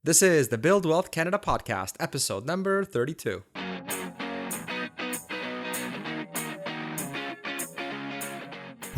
This is the Build Wealth Canada podcast, episode number 32.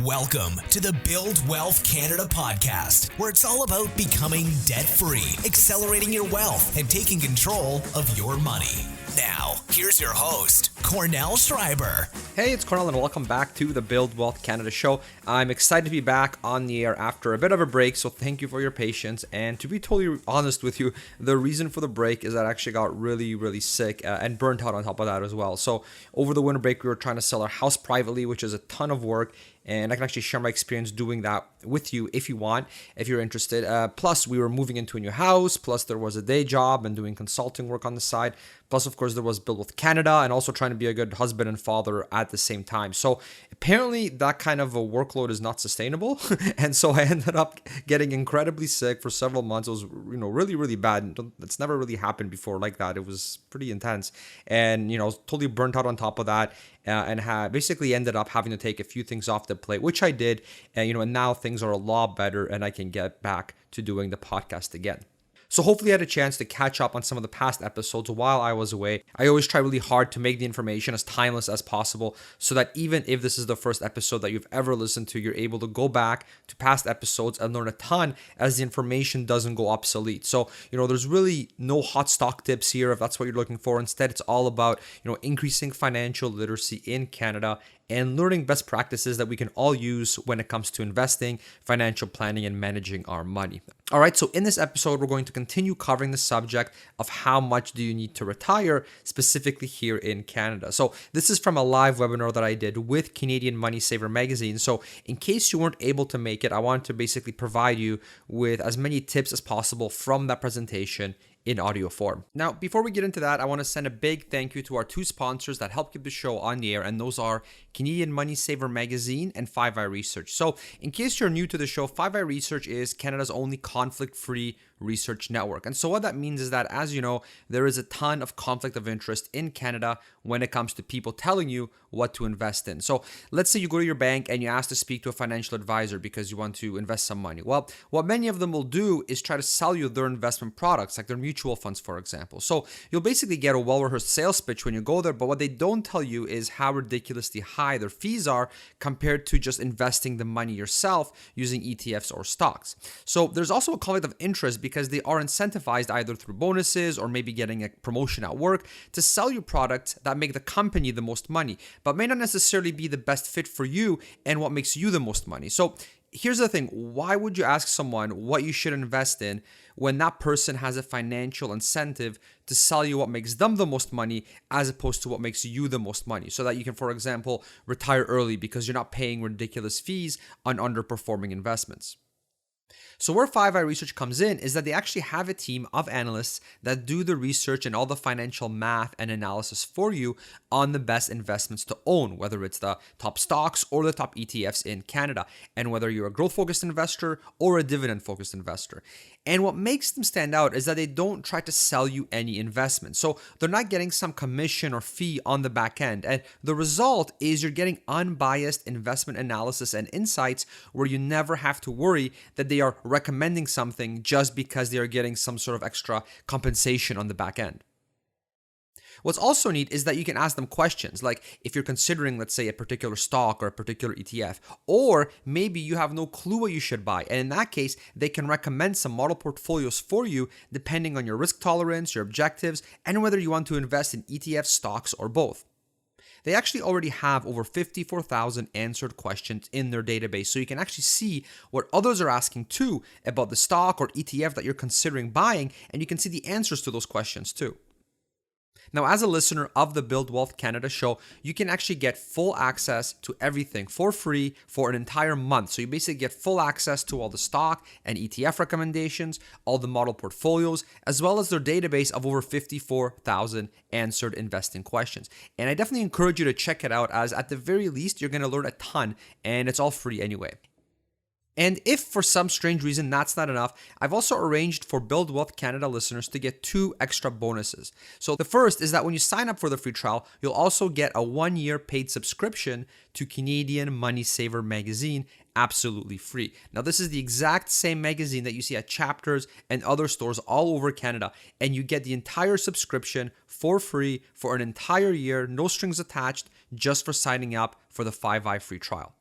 Welcome to the Build Wealth Canada podcast, where it's all about becoming debt-free, accelerating your wealth, and taking control of your money. Now, here's your host, Cornell Schreiber. Hey, it's Cornell and welcome back to the Build Wealth Canada show. I'm excited to be back on the air after a bit of a break, so thank you for your patience. And to be totally honest with you, the reason for the break is that I actually got really sick and burnt out on top of that as well. So over the winter break, we were trying to sell our house privately, which is a ton of work. And I can actually share my experience doing that with you if you want, if you're interested. Plus, we were moving into a new house. Plus, there was a day job and doing consulting work on the side. Plus, of course, there was Build with Canada and also trying to be a good husband and father at the same time. So apparently that kind of a workload is not sustainable. And so I ended up getting incredibly sick for several months. It was, really bad. It's never really happened before like that. It was pretty intense and, totally burnt out on top of that. And basically ended up having to take a few things off the plate, which I did. And now things are a lot better and I can get back to doing the podcast again. So hopefully I had a chance to catch up on some of the past episodes while I was away. I always try really hard to make the information as timeless as possible so that even if this is the first episode that you've ever listened to, you're able to go back to past episodes and learn a ton as the information doesn't go obsolete. So, there's really no hot stock tips here if that's what you're looking for. Instead, it's all about, increasing financial literacy in Canada and learning best practices that we can all use when it comes to investing, financial planning, and managing our money. All right, so in this episode, we're going to continue covering the subject of how much do you need to retire, specifically here in Canada. So this is from a live webinar that I did with Canadian MoneySaver Magazine. So in case you weren't able to make it, I wanted to basically provide you with as many tips as possible from that presentation in audio form. Now, before we get into that, I want to send a big thank you to our two sponsors that help keep the show on the air, and those are Canadian MoneySaver Magazine and 5i Research. So, in case you're new to the show, 5i Research is Canada's only conflict-free research network. And so what that means is that, as you know, there is a ton of conflict of interest in Canada when it comes to people telling you what to invest in. So let's say you go to your bank and you ask to speak to a financial advisor because you want to invest some money. Well, what many of them will do is try to sell you their investment products, like their mutual funds, for example. So you'll basically get a well-rehearsed sales pitch when you go there, but what they don't tell you is how ridiculously high their fees are compared to just investing the money yourself using ETFs or stocks. So there's also a conflict of interest because they are incentivized either through bonuses or maybe getting a promotion at work to sell you products that make the company the most money, but may not necessarily be the best fit for you and what makes you the most money. So here's the thing. Why would you ask someone what you should invest in when that person has a financial incentive to sell you what makes them the most money as opposed to what makes you the most money? So that you can, for example, retire early because you're not paying ridiculous fees on underperforming investments. So where 5i Research comes in is that they actually have a team of analysts that do the research and all the financial math and analysis for you on the best investments to own, whether it's the top stocks or the top ETFs in Canada, and whether you're a growth-focused investor or a dividend-focused investor. And what makes them stand out is that they don't try to sell you any investment. So they're not getting some commission or fee on the back end. And the result is you're getting unbiased investment analysis and insights where you never have to worry that they are recommending something just because they are getting some sort of extra compensation on the back end. What's also neat is that you can ask them questions like if you're considering, let's say, a particular stock or a particular ETF, or maybe you have no clue what you should buy. And in that case, they can recommend some model portfolios for you depending on your risk tolerance, your objectives, and whether you want to invest in ETFs, stocks, or both. They actually already have over 54,000 answered questions in their database, so you can actually see what others are asking too about the stock or ETF that you're considering buying, and you can see the answers to those questions too. Now, as a listener of the Build Wealth Canada show, you can actually get full access to everything for free for an entire month. So you basically get full access to all the stock and ETF recommendations, all the model portfolios, as well as their database of over 54,000 answered investing questions. And I definitely encourage you to check it out, as at the very least, you're going to learn a ton, and it's all free anyway. And if for some strange reason that's not enough, I've also arranged for Build Wealth Canada listeners to get 2 extra bonuses. So the first is that when you sign up for the free trial, you'll also get a 1-year paid subscription to Canadian MoneySaver Magazine absolutely free. Now, this is the exact same magazine that you see at Chapters and other stores all over Canada, and you get the entire subscription for free for an entire year, no strings attached, just for signing up for the 5i free trial.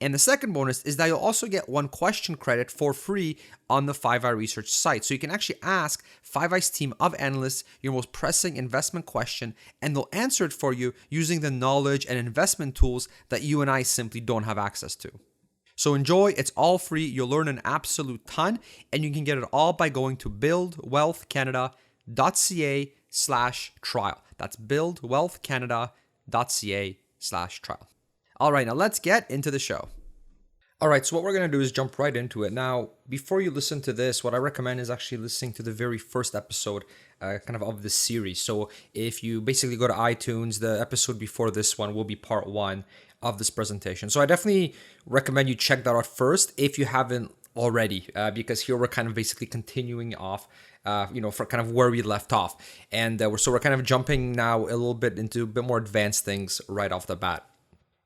And the second bonus is that you'll also get 1 question credit for free on the 5i Research site. So you can actually ask 5i's team of analysts your most pressing investment question, and they'll answer it for you using the knowledge and investment tools that you and I simply don't have access to. So enjoy, it's all free, you'll learn an absolute ton, and you can get it all by going to buildwealthcanada.ca/trial. That's buildwealthcanada.ca/trial. All right, now let's get into the show. All right, so what we're going to do is jump right into it. Now, before you listen to this, what I recommend is actually listening to the very first episode of this series. So if you basically go to iTunes, the episode before this one will be part 1 of this presentation. So I definitely recommend you check that out first if you haven't already, because here we're kind of basically continuing off for kind of where we left off. And we're kind of jumping now a little bit into a bit more advanced things right off the bat.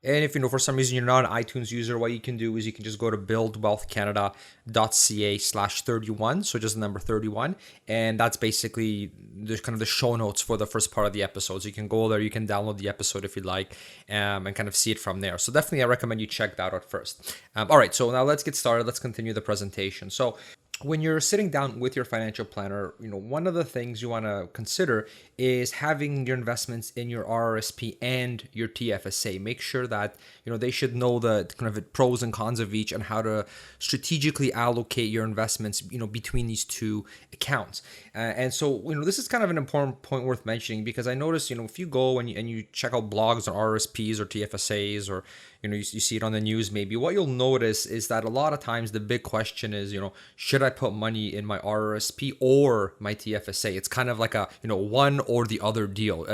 And if for some reason you're not an iTunes user, what you can do is you can just go to buildwealthcanada.ca/31. So just the number 31. And that's basically kind of the show notes for the first part of the episode. So you can go there, you can download the episode if you'd like, and kind of see it from there. So definitely I recommend you check that out first. All right, so now let's get started. Let's continue the presentation. So when you're sitting down with your financial planner, one of the things you want to consider is having your investments in your RRSP and your TFSA. Make sure that, they should know the kind of pros and cons of each and how to strategically allocate your investments, between these two accounts. And so, this is kind of an important point worth mentioning, because I noticed, if you go and you check out blogs on RRSPs or TFSAs, or, you see it on the news maybe, what you'll notice is that a lot of times the big question is, should I put money in my RRSP or my TFSA? It's kind of like a, one or the other deal.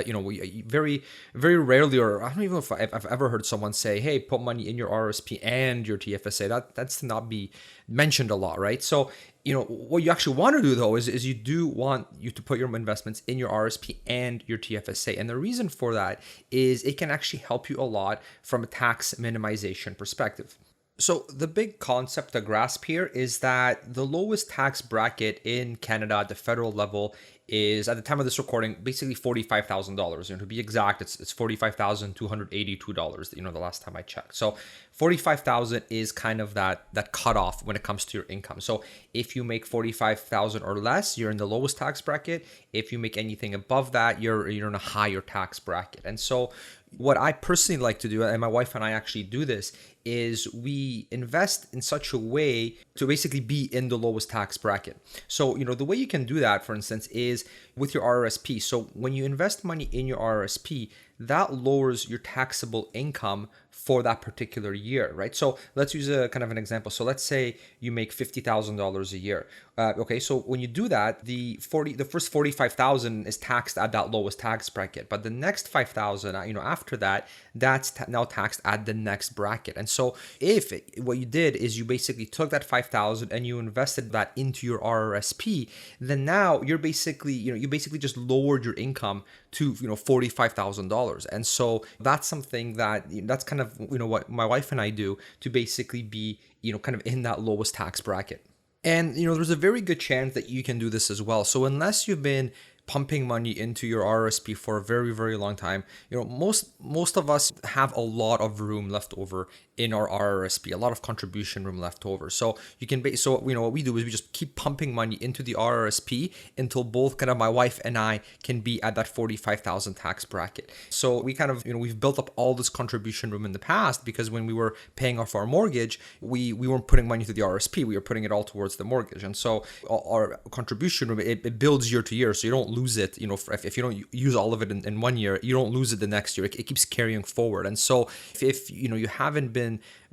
Very, very rarely, or I don't even know if I've ever heard someone say, hey, put money in your RRSP and your TFSA. That's to not be mentioned a lot, right? So, what you actually want to do though is you do want you to put your investments in your RSP and your TFSA. And the reason for that is it can actually help you a lot from a tax minimization perspective. So the big concept to grasp here is that the lowest tax bracket in Canada at the federal level is, at the time of this recording, basically $45,000. To be exact, it's $45,282. The last time I checked. So $45,000 is kind of that cutoff when it comes to your income. So if you make $45,000 or less, you're in the lowest tax bracket. If you make anything above that, you're in a higher tax bracket. And so what I personally like to do, and my wife and I actually do this, is we invest in such a way to basically be in the lowest tax bracket. So, the way you can do that, for instance, is with your RRSP. So when you invest money in your RRSP, that lowers your taxable income for that particular year, right? So let's use a kind of an example. So let's say you make $50,000 a year. Okay, so when you do that, the first $45,000 is taxed at that lowest tax bracket, but the next $5,000, after that, that's now taxed at the next bracket. And so if what you did is you basically took that $5,000 and you invested that into your RRSP, then now you're basically, you basically just lowered your income to, $45,000. And so that's something that's kind of, what my wife and I do to basically be, kind of in that lowest tax bracket. And, there's a very good chance that you can do this as well. So unless you've been pumping money into your RRSP for a very, very long time, most of us have a lot of room left over in our RRSP, a lot of contribution room left over. So you can what we do is we just keep pumping money into the RRSP until both kind of my wife and I can be at that 45,000 tax bracket. So we kind of, we've built up all this contribution room in the past, because when we were paying off our mortgage, we weren't putting money to the RRSP, we were putting it all towards the mortgage. And so our contribution room, it builds year to year. So you don't lose it, if you don't use all of it in 1 year, you don't lose it the next year. It keeps carrying forward. And so if you haven't been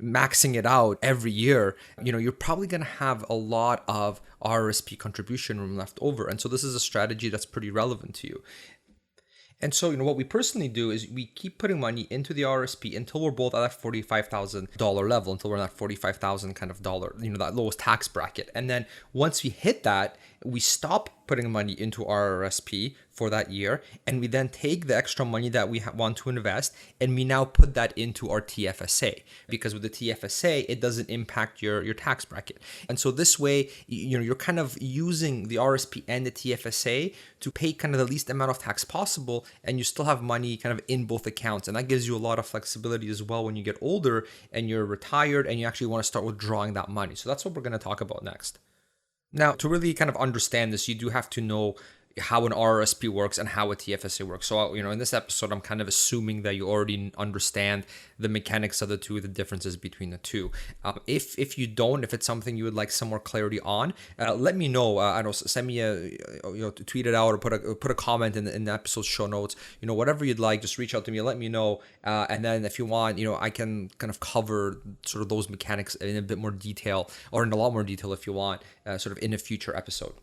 maxing it out every year, you're probably going to have a lot of RRSP contribution room left over. And so this is a strategy that's pretty relevant to you. And so, what we personally do is we keep putting money into the RSP until we're both at that $45,000 level, until we're in that $45,000 kind of dollar, that lowest tax bracket. And then once we hit that, we stop putting money into our RRSP for that year, and we then take the extra money that we want to invest, and we now put that into our TFSA, because with the TFSA, it doesn't impact your tax bracket. And so this way, you're kind of using the RRSP and the TFSA to pay kind of the least amount of tax possible, and you still have money kind of in both accounts. And that gives you a lot of flexibility as well when you get older and you're retired and you actually want to start withdrawing that money. So that's what we're going to talk about next. Now, to really kind of understand this, you do have to know how an RRSP works and how a TFSA works. So, in this episode, I'm kind of assuming that you already understand the mechanics of the two, the differences between the two. If you don't, if it's something you would like some more clarity on, let me know. I don't send me tweet it out or put a comment in the episode show notes. Whatever you'd like, just reach out to me, let me know. And then if you want, I can kind of cover sort of those mechanics in a bit more detail, or in a lot more detail if you want, sort of in a future episode.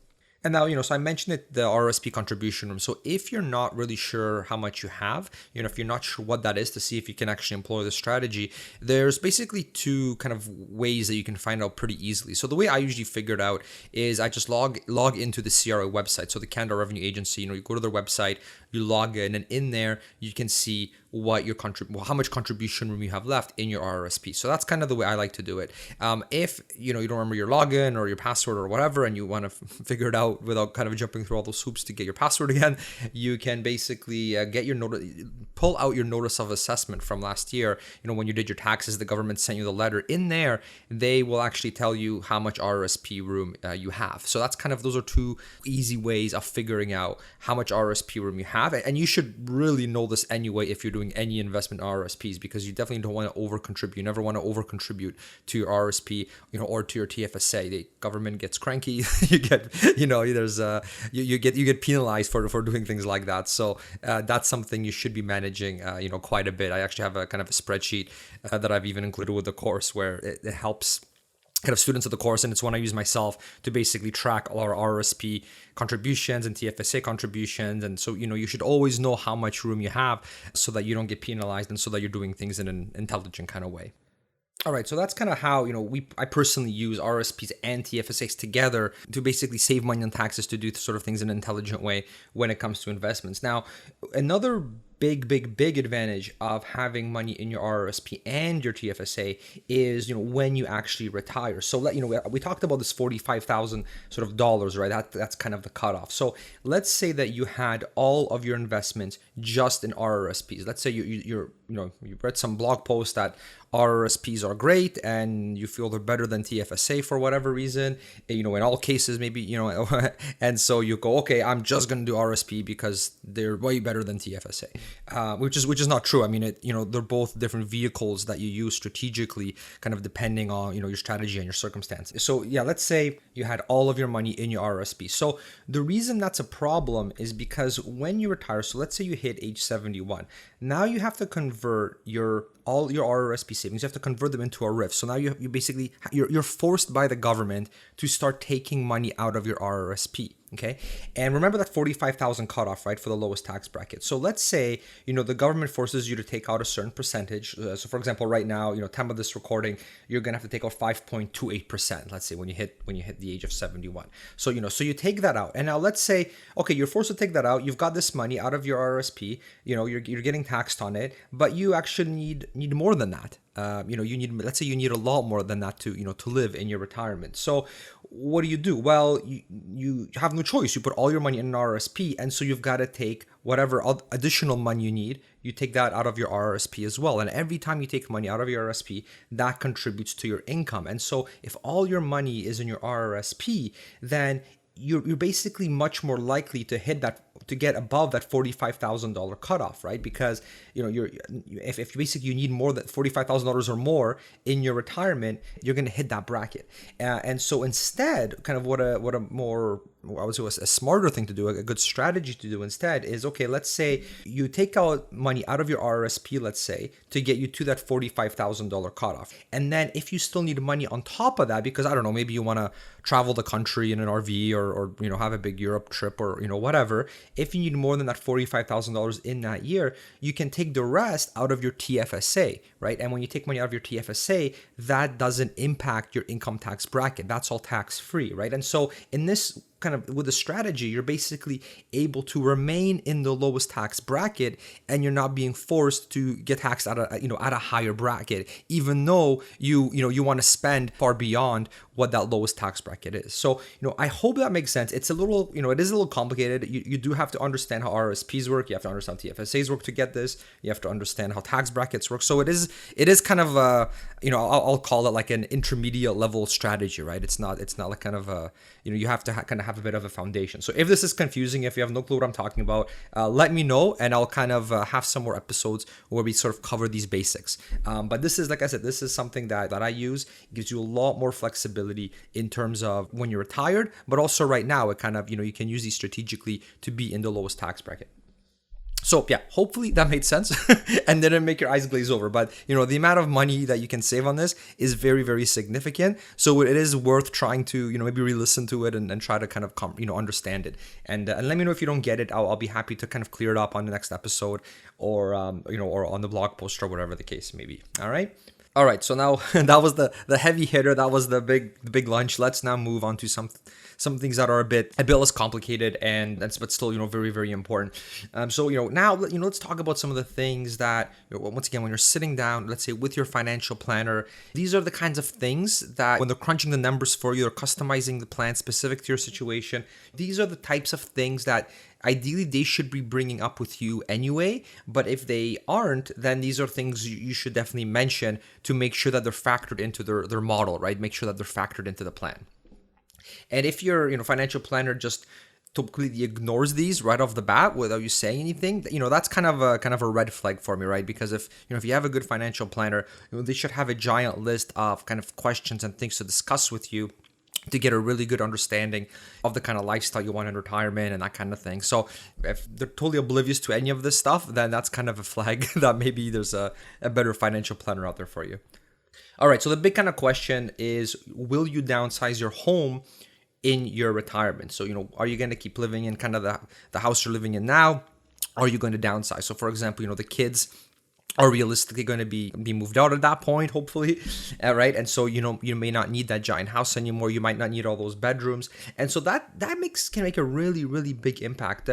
And now, so I mentioned it, the RRSP contribution room. So if you're not really sure how much you have, if you're not sure what that is, to see if you can actually employ the strategy, there's basically two kind of ways that you can find out pretty easily. So the way I usually figure it out is I just log into the CRA website. So the Canada Revenue Agency, you go to their website, you log in, and in there you can see what your how much contribution room you have left in your RRSP. So that's kind of the way I like to do it. If you don't remember your login or your password or whatever, and you want to figure it out without kind of jumping through all those hoops to get your password again, you can basically get your pull out your notice of assessment from last year. When you did your taxes, the government sent you the letter. In there, they will actually tell you how much RRSP room you have. So that's kind of, those are two easy ways of figuring out how much RRSP room you have. And you should really know this anyway if you're doing any investment RRSPs, because you definitely don't want to over contribute. You never want to over contribute to your RRSP, or to your TFSA. The government gets cranky. You get, there's you get penalized for doing things like that. So that's something you should be managing, quite a bit. I actually have a kind of a spreadsheet that I've even included with the course, where it helps kind of students of the course, and it's one I use myself to basically track all our RRSP contributions and TFSA contributions. And so, you should always know how much room you have, so that you don't get penalized and so that you're doing things in an intelligent kind of way. All right, so that's kind of how, I personally use RRSPs and TFSAs together to basically save money on taxes, to do sort of things in an intelligent way when it comes to investments. Now, another big advantage of having money in your RRSP and your TFSA is, when you actually retire. So we talked about this $45,000 sort of dollars, right? That's kind of the cutoff. So let's say that you had all of your investments just in RRSPs. Let's say you read some blog post that RRSPs are great and you feel they're better than TFSA for whatever reason, in all cases, maybe, and so you go, okay, I'm just going to do RRSP because they're way better than TFSA. Which is not true. I mean, they're both different vehicles that you use strategically, kind of depending on, your strategy and your circumstances. So yeah, let's say you had all of your money in your RRSP. So the reason that's a problem is because when you retire, so let's say you hit age 71, now you have to convert all your RRSP savings. You have to convert them into a RRIF. So now you basically, you're forced by the government to start taking money out of your RRSP. Okay. And remember that 45,000 cutoff, right, for the lowest tax bracket. So let's say, the government forces you to take out a certain percentage. So for example, right now, time of this recording, you're going to have to take out 5.28%, let's say, when you hit the age of 71. So, so you take that out. And now let's say, okay, you're forced to take that out. You've got this money out of your RRSP, you're getting taxed on it, but you actually need more than that. Let's say you need a lot more than that to live in your retirement. So what do? Well, you have no choice. You put all your money in an RRSP, and so you've got to take whatever additional money you need. You take that out of your RRSP as well. And every time you take money out of your RRSP, that contributes to your income. And so if all your money is in your RRSP, then you're basically much more likely to get above that $45,000 cutoff, right? Because if basically you need more than $45,000 or more in your retirement, you're going to hit that bracket. And so instead, kind of what a more, I would say, a smarter thing to do, a good strategy to do instead is, okay, let's say you take out money out of your RRSP, let's say, to get you to that $45,000 cutoff. And then if you still need money on top of that, because I don't know, maybe you want to travel the country in an RV or have a big Europe trip or whatever, if you need more than that $45,000 in that year, you can take the rest out of your TFSA, right? And when you take money out of your TFSA, that doesn't impact your income tax bracket. That's all tax free, right? And so in this kind of with a strategy, you're basically able to remain in the lowest tax bracket, and you're not being forced to get taxed at a higher bracket, even though you want to spend far beyond what that lowest tax bracket is. So, I hope that makes sense. It's a little, it is a little complicated. You do have to understand how RSPs work. You have to understand TFSAs work to get this. You have to understand how tax brackets work. So it is kind of I'll call it like an intermediate level strategy, right? It's not like kind of a, you have to kind of have a bit of a foundation. So if this is confusing, if you have no clue what I'm talking about, let me know, and I'll kind of have some more episodes where we sort of cover these basics. But this is, like I said, this is something that I use. It gives you a lot more flexibility in terms of when you're retired, but also right now, it kind of, you can use these strategically to be in the lowest tax bracket. So yeah, hopefully that made sense and didn't make your eyes glaze over. But the amount of money that you can save on this is very, very significant. So it is worth trying to maybe re-listen to it and try to kind of understand it. And let me know if you don't get it. I'll be happy to kind of clear it up on the next episode, or or on the blog post, or whatever the case may be. All right, so now that was the heavy hitter. That was the big lunch. Let's now move on to some things that are a bit less complicated, but still very, very important. So now let's talk about some of the things that, once again, when you're sitting down, let's say with your financial planner, these are the kinds of things that when they're crunching the numbers for you or customizing the plan specific to your situation, these are the types of things that ideally they should be bringing up with you anyway. But if they aren't, then these are things you should definitely mention to make sure that they're factored into their model, right? Make sure that they're factored into the plan. And if your financial planner just completely ignores these right off the bat without you saying anything, that's kind of a red flag for me, right? Because if you have a good financial planner, they should have a giant list of kind of questions and things to discuss with you to get a really good understanding of the kind of lifestyle you want in retirement and that kind of thing. So if they're totally oblivious to any of this stuff, then that's kind of a flag that maybe there's a better financial planner out there for you. All right, so the big kind of question is, will you downsize your home in your retirement? So, are you going to keep living in kind of the house you're living in now? Or are you going to downsize? So, for example, the kids are realistically going to be moved out at that point, hopefully, right? And so, you may not need that giant house anymore. You might not need all those bedrooms. And so that can make a really, really big impact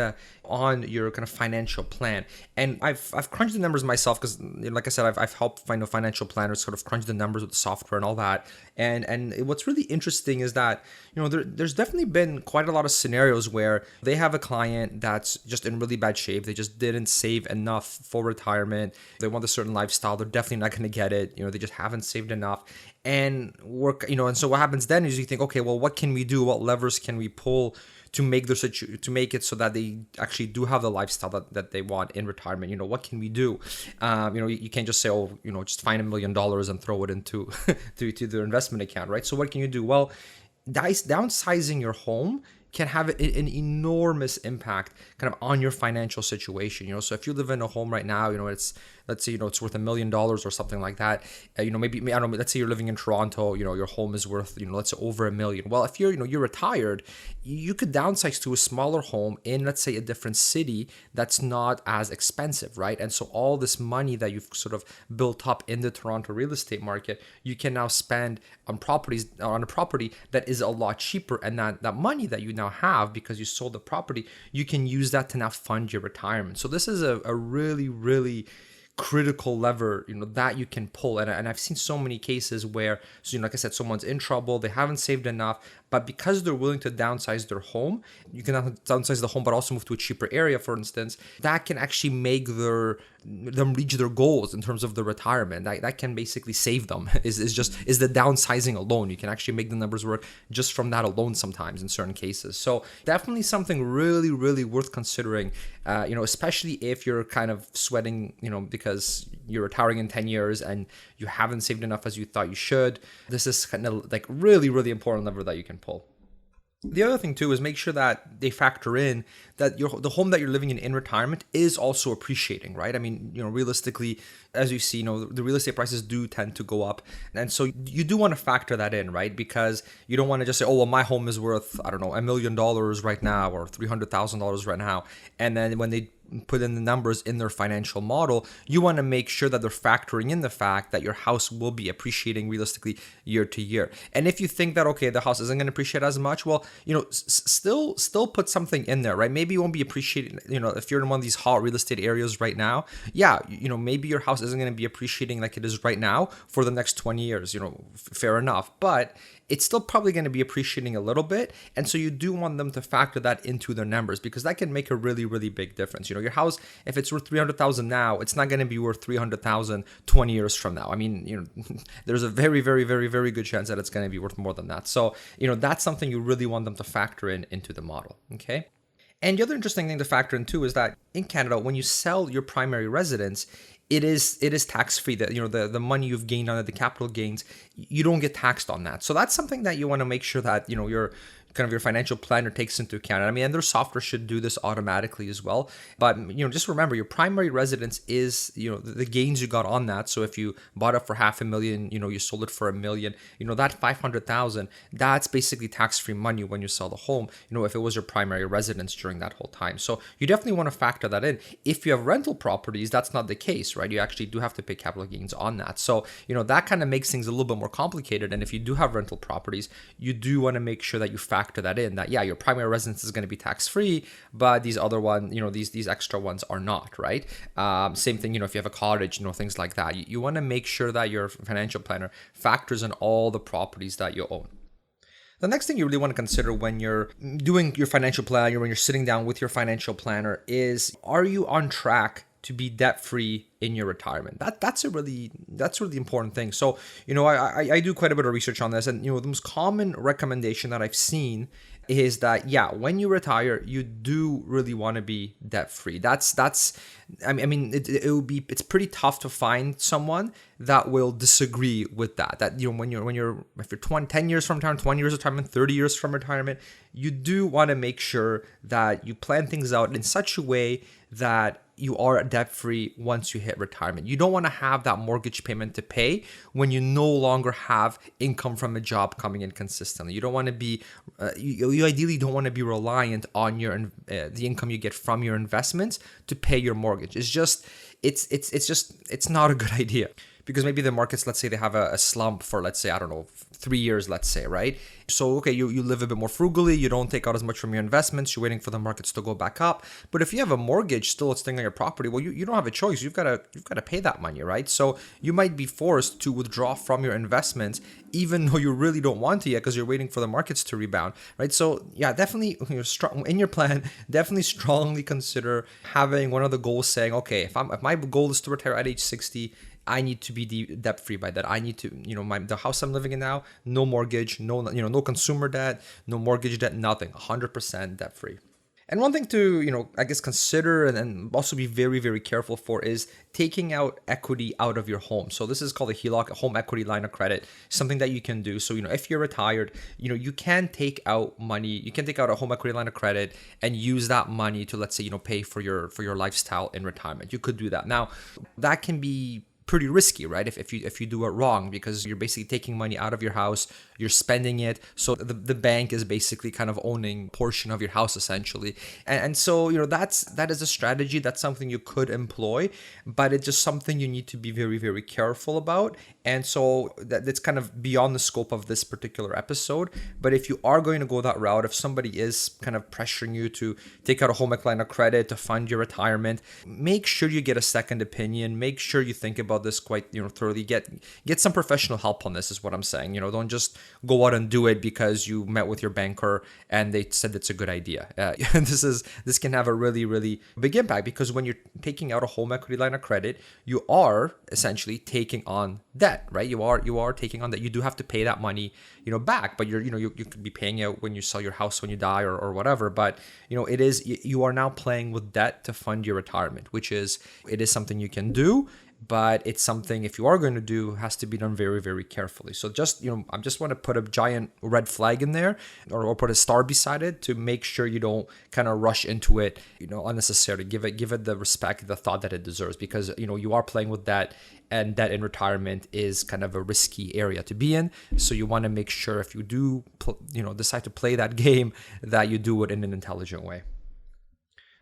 on your kind of financial plan. And I've crunched the numbers myself because, like I said, I've helped financial planners sort of crunch the numbers with the software and all that. And what's really interesting is that, there's definitely been quite a lot of scenarios where they have a client that's just in really bad shape. They just didn't save enough for retirement. They want a certain lifestyle. They're definitely not going to get it. They just haven't saved enough. And and so what happens then is you think, okay, well, what can we do? What levers can we pull to make it so that they actually do have the lifestyle that they want in retirement? What can we do? You can't just say, just find $1 million and throw it into to their investment account, right? So what can you do? Well, downsizing your home can have an enormous impact kind of on your financial situation. So if you live in a home right now, it's, let's say, it's worth $1 million or something like that. Maybe, I don't know, let's say you're living in Toronto, your home is worth, let's say over $1 million. Well, if you're retired, you could downsize to a smaller home in, let's say, a different city that's not as expensive, right? And so all this money that you've sort of built up in the Toronto real estate market, you can now spend on a property that is a lot cheaper, and that money that you now have because you sold the property, you can use that to now fund your retirement. So this is a really, really critical lever, that you can pull. And I've seen so many cases where, like I said, someone's in trouble, they haven't saved enough, but because they're willing to downsize their home, you can downsize the home, but also move to a cheaper area, for instance, that can actually make them reach their goals in terms of the retirement. That can basically save them, is the downsizing alone. You can actually make the numbers work just from that alone sometimes in certain cases. So definitely something really, really worth considering, especially if you're kind of sweating, because you're retiring in 10 years and you haven't saved enough as you thought you should. This is kind of like really, really important lever that you can pull. The other thing too is make sure that they factor in that the home that you're living in retirement is also appreciating, right? I mean, realistically, as you see, the real estate prices do tend to go up. And so you do want to factor that in, right? Because you don't want to just say, oh, well, my home is worth, I don't know, $1 million right now or $300,000 right now. And then when they put in the numbers in their financial model, you want to make sure that they're factoring in the fact that your house will be appreciating realistically year to year. And if you think that, okay, the house isn't going to appreciate as much, well, still put something in there, right? Maybe you won't be appreciating, if you're in one of these hot real estate areas right now, yeah, maybe your house isn't going to be appreciating like it is right now for the next 20 years, fair enough. But it's still probably going to be appreciating a little bit. And so you do want them to factor that into their numbers, because that can make a really, really big difference. Your house, if it's worth 300,000 now, it's not going to be worth 300,000 20 years from now. I mean, there's a very, very, very, very good chance that it's going to be worth more than that. So, that's something you really want them to factor into the model. Okay. And the other interesting thing to factor in too is that in Canada, when you sell your primary residence, it is tax-free. That the money you've gained on it, the capital gains, you don't get taxed on that. So that's something that you want to make sure that your financial planner takes into account. I mean, and their software should do this automatically as well. But just remember, your primary residence is the gains you got on that. So if you bought it for $500,000, you sold it for $1 million, that 500,000, that's basically tax-free money when you sell the home. If it was your primary residence during that whole time. So you definitely want to factor that in. If you have rental properties, that's not the case, right? You actually do have to pay capital gains on that. So that kind of makes things a little bit more complicated. And if you do have rental properties, you do want to make sure that you factor that in, that your primary residence is going to be tax-free, but these other ones, these extra ones are not, right? Same thing, if you have a cottage, things like that. You want to make sure that your financial planner factors in all the properties that you own. The next thing you really want to consider when you're doing your financial plan, when you're sitting down with your financial planner, is, are you on track to be debt-free in your retirement? That's a really important thing. So, I do quite a bit of research on this, and the most common recommendation that I've seen is that, when you retire, you do really want to be debt-free. It's pretty tough to find someone that will disagree with that. That, if you're 10 years from retirement, 20 years of retirement, 30 years from retirement, you do want to make sure that you plan things out in such a way that you are debt-free once you hit retirement. You don't want to have that mortgage payment to pay when you no longer have income from a job coming in consistently. You don't want to be, you ideally don't want to be reliant on the income you get from your investments to pay your mortgage. It's not a good idea. Because maybe the markets, let's say they have a slump for, let's say, 3 years, let's say, right? So, okay, you live a bit more frugally, you don't take out as much from your investments, you're waiting for the markets to go back up. But if you have a mortgage still staying on your property, well, you don't have a choice. You've got to pay that money, right? So you might be forced to withdraw from your investments, even though you really don't want to yet, because you're waiting for the markets to rebound, right? So definitely in your plan, definitely strongly consider having one of the goals saying, okay, if my goal is to retire at age 60, I need to be debt-free by that. I need to, the house I'm living in now, no mortgage, no consumer debt, no mortgage debt, nothing, 100% debt-free. And one thing to, consider and also be very, very careful for is taking out equity out of your home. So this is called a HELOC, a home equity line of credit, something that you can do. So, if you're retired, you can take out money, you can take out a home equity line of credit and use that money to, let's say, pay for your lifestyle in retirement. You could do that. Now, that can be pretty risky, right? If you do it wrong, because you're basically taking money out of your house, you're spending it. So the bank is basically kind of owning a portion of your house essentially. And so, that is a strategy. That's something you could employ, but it's just something you need to be very, very careful about. And so that's kind of beyond the scope of this particular episode. But if you are going to go that route, if somebody is kind of pressuring you to take out a home equity line of credit to fund your retirement, make sure you get a second opinion. Make sure you think about this quite thoroughly. Get some professional help on this is what I'm saying. Don't just go out and do it because you met with your banker and they said it's a good idea. This can have a really, really big impact, because when you're taking out a home equity line of credit, you are essentially taking on debt, right? You are taking on that. You do have to pay that money back, but you could be paying it when you sell your house, when you die, or whatever. But you are now playing with debt to fund your retirement, it is something you can do. But it's something, if you are going to do, has to be done very, very carefully. So I just want to put a giant red flag in there, or put a star beside it, to make sure you don't kind of rush into it, unnecessarily. Give it the respect, the thought that it deserves, because you are playing with that, and debt in retirement is kind of a risky area to be in. So you want to make sure, if you do decide to play that game, that you do it in an intelligent way.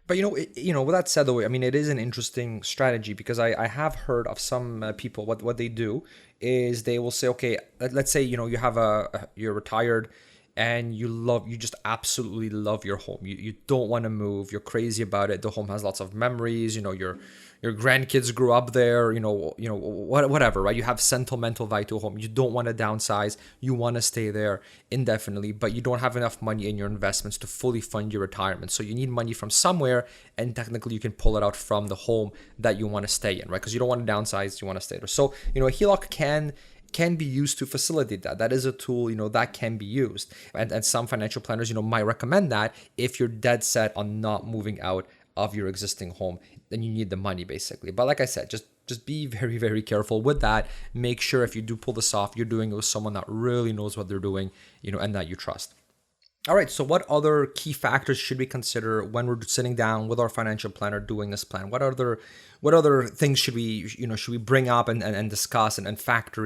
But with that said, though, I mean, it is an interesting strategy because I have heard of some people what they do is they will say, okay, let's say you have you're retired and you just absolutely love your home. You don't want to move. You're crazy about it. The home has lots of memories. Your grandkids grew up there. Whatever, right? You have sentimental value to a home. You don't want to downsize. You want to stay there indefinitely, but you don't have enough money in your investments to fully fund your retirement. So you need money from somewhere, and technically you can pull it out from the home that you want to stay in, right? Because you don't want to downsize. You want to stay there. So a HELOC can be used to facilitate that. That is a tool, that can be used. And some financial planners, might recommend that if you're dead set on not moving out of your existing home, then you need the money basically. But like I said, just be very, very careful with that. Make sure if you do pull this off, you're doing it with someone that really knows what they're doing, and that you trust. All right, so what other key factors should we consider when we're sitting down with our financial planner doing this plan? What other things should we bring up and discuss and factor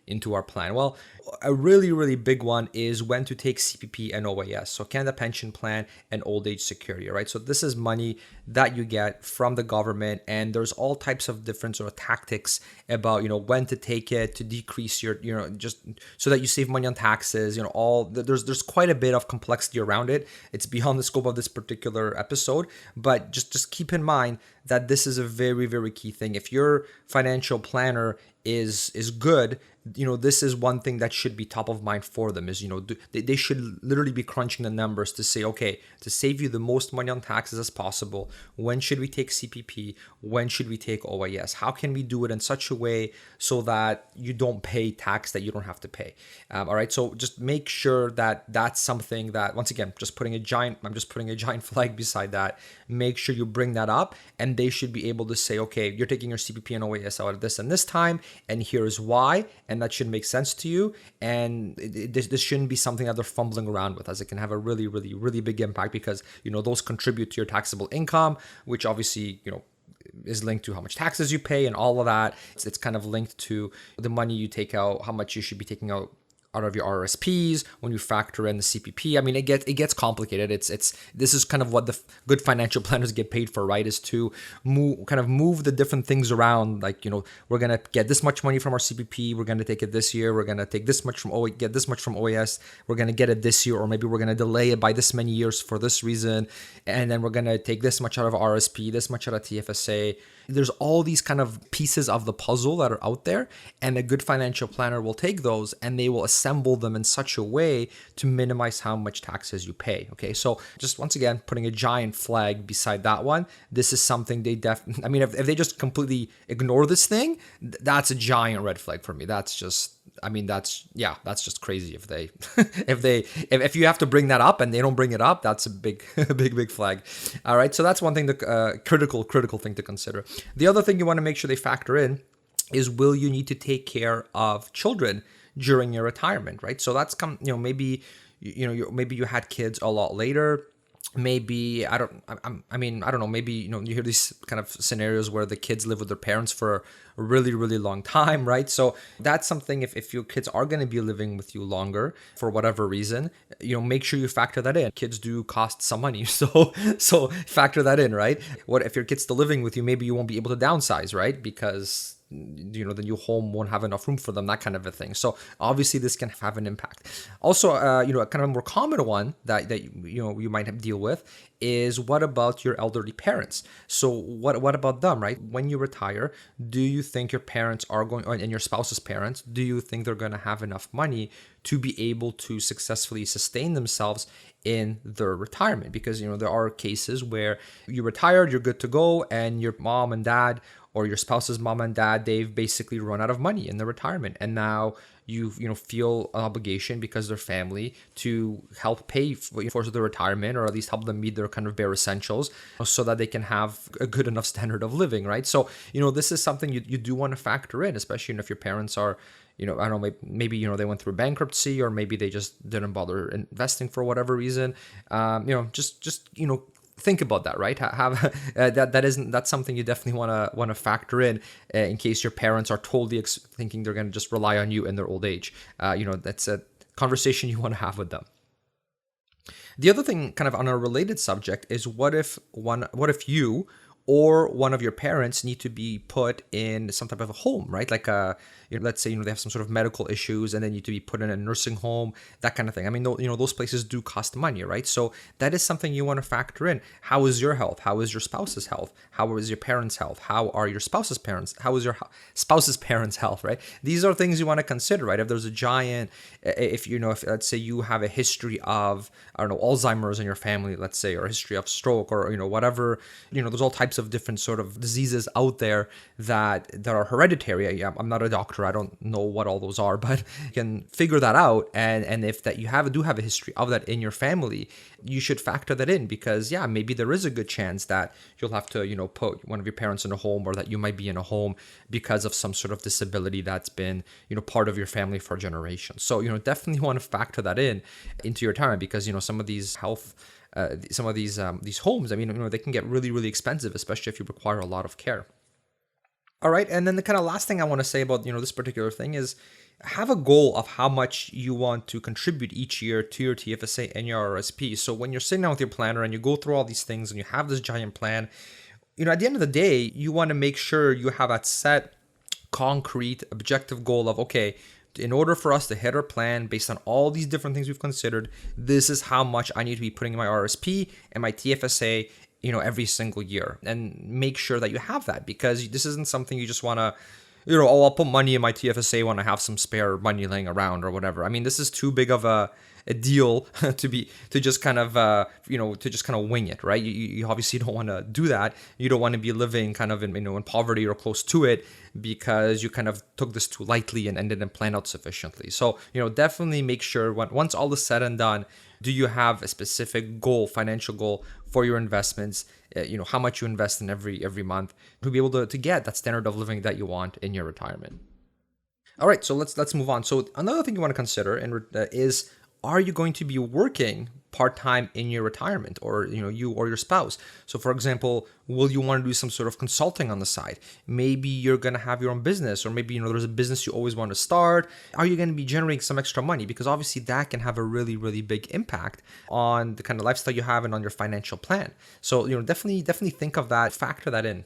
into our plan? Well, a really, really big one is when to take CPP and OAS. So Canada Pension Plan and Old Age Security, right? So this is money that you get from the government, and there's all types of different sort of tactics about, when to take it to decrease your, just so that you save money on taxes, there's quite a bit of complexity around it. It's beyond the scope of this particular episode, but just keep in mind that this is a very, very key thing. If your financial planner is good, this is one thing that should be top of mind for them is, they should literally be crunching the numbers to say, okay, to save you the most money on taxes as possible, when should we take CPP? When should we take OAS? How can we do it in such a way so that you don't pay tax that you don't have to pay? All right. So just make sure that that's something that, once again, I'm just putting a giant flag beside that. Make sure you bring that up, and they should be able to say, okay, you're taking your CPP and OAS out at this and this time, and here's why, and that should make sense to you. And this shouldn't be something that they're fumbling around with, as it can have a really, really, really big impact because, those contribute to your taxable income, which obviously, is linked to how much taxes you pay and all of that. It's kind of linked to the money you take out, how much you should be taking out of your RSPs when you factor in the CPP. I mean, it gets complicated. This is kind of what the good financial planners get paid for, right? Is to move the different things around. Like, we're gonna get this much money from our CPP. We're gonna take it this year. We're gonna take this much from get this much from OAS. We're gonna get it this year, or maybe we're gonna delay it by this many years for this reason. And then we're gonna take this much out of RSP, this much out of TFSA. There's all these kind of pieces of the puzzle that are out there, and a good financial planner will take those and they will assemble them in such a way to minimize how much taxes you pay. Okay, so just once again, putting a giant flag beside that one. This is something they I mean, if they just completely ignore this thing, that's a giant red flag for me. That's just just crazy if they if you have to bring that up and they don't bring it up. That's a big big flag. All right, so that's one thing, the critical thing to consider. The other thing you want to make sure they factor in is, will you need to take care of children during your retirement, right? So that's maybe maybe you had kids a lot later. Maybe I don't know, maybe you hear these kind of scenarios where the kids live with their parents for a really, really long time, right? So that's something, if your kids are going to be living with you longer for whatever reason, make sure you factor that in. Kids do cost some money, so factor that in, right? What if your kid's still living with you? Maybe you won't be able to downsize, right? Because the new home won't have enough room for them, that kind of a thing. So obviously this can have an impact. Also, a kind of a more common one that you might have deal with is, what about your elderly parents? So what about them, right? When you retire, do you think your parents are going, and your spouse's parents, do you think they're going to have enough money to be able to successfully sustain themselves in their retirement? Because there are cases where you retired, you're good to go, and your mom and dad, or your spouse's mom and dad, they've basically run out of money in their retirement, and now you feel an obligation because they're family to help pay for their retirement, or at least help them meet their kind of bare essentials so that they can have a good enough standard of living, right? So this is something you do want to factor in, especially if your parents are, I don't know, maybe they went through bankruptcy, or maybe they just didn't bother investing for whatever reason. Just think about that, right? That's something you definitely want to factor in case your parents are totally thinking they're going to just rely on you in their old age. That's a conversation you want to have with them. The other thing, kind of on a related subject, is what if you or one of your parents need to be put in some type of a home, right? Like let's say they have some sort of medical issues and they need to be put in a nursing home, that kind of thing. I mean, those places do cost money, right? So that is something you want to factor in. How is your health? How is your spouse's health? How is your parents' health? How are your spouse's parents? How is your spouse's parents' health, right? These are things you want to consider, right? If there's a giant, if let's say you have a history of, I don't know, Alzheimer's in your family, let's say, or a history of stroke, or whatever, there's all types of different sort of diseases out there that are hereditary. I'm not a doctor, I don't know what all those are, but you can figure that out. And if that you do have a history of that in your family, you should factor that in, because maybe there is a good chance that you'll have to put one of your parents in a home, or that you might be in a home because of some sort of disability that's been part of your family for generations. So definitely want to factor that into your retirement, because some of these these homes, I mean, they can get really, really expensive, especially if you require a lot of care. All right, and then the kind of last thing I want to say about this particular thing is have a goal of how much you want to contribute each year to your TFSA and your RSP. So when you're sitting down with your planner and you go through all these things and you have this giant plan, at the end of the day, you want to make sure you have that set, concrete, objective goal of, okay, in order for us to hit our plan based on all these different things we've considered, this is how much I need to be putting in my RSP and my TFSA, every single year. And make sure that you have that, because this isn't something you just want to, I'll put money in my TFSA when I have some spare money laying around or whatever. I mean, this is too big of a deal to just kind of wing it, right? You obviously don't want to do that. You don't want to be living kind of in poverty or close to it, because you kind of took this too lightly and didn't plan out sufficiently. So definitely make sure once all is said and done, do you have a specific goal, financial goal for your investments? How much you invest in every month to be able to get that standard of living that you want in your retirement. All right, so let's move on. So another thing you want to consider is, are you going to be working part-time in your retirement, or you or your spouse? So for example, will you want to do some sort of consulting on the side? Maybe you're going to have your own business, or maybe there's a business you always want to start. Are you going to be generating some extra money? Because obviously that can have a really, really big impact on the kind of lifestyle you have and on your financial plan. So definitely think of that, factor that in.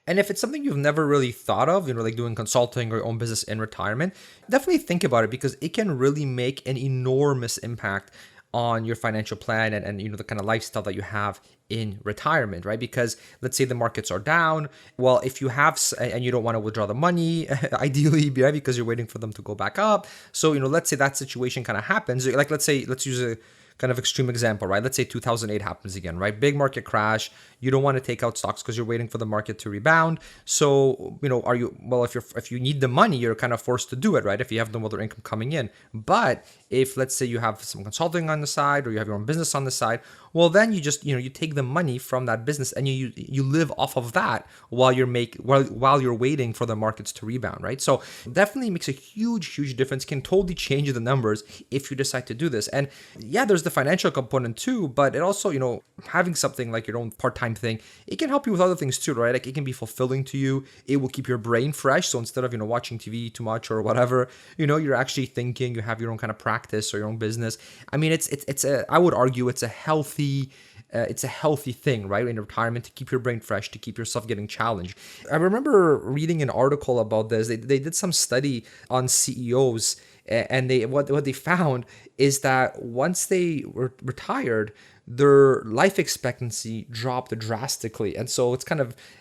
And if it's something you've never really thought of, like doing consulting or your own business in retirement, definitely think about it, because it can really make an enormous impact on your financial plan and the kind of lifestyle that you have in retirement, right? Because let's say the markets are down. Well, if you have, and you don't want to withdraw the money, ideally, right? Because you're waiting for them to go back up. So, let's say that situation kind of happens. Like, let's use a kind of extreme example, right? Let's say 2008 happens again, right? Big market crash. You don't want to take out stocks because you're waiting for the market to rebound. So, if you need the money, you're kind of forced to do it, right? If you have no other income coming in. But if, let's say, you have some consulting on the side, or you have your own business on the side, well, then you just, you take the money from that business and you live off of that while you're waiting for the markets to rebound, right? So definitely makes a huge difference. Can totally change the numbers if you decide to do this. And there's the financial component too, but it also, having something like your own part-time thing, it can help you with other things too, right? Like, it can be fulfilling to you. It will keep your brain fresh. So instead of, watching TV too much or whatever, you're actually thinking, you have your own kind of practice or your own business. I mean, I would argue it's a healthy thing, right? In retirement, to keep your brain fresh, to keep yourself getting challenged. I remember reading an article about this. They did some study on CEOs, and what they found is that once they were retired, their life expectancy dropped drastically. And so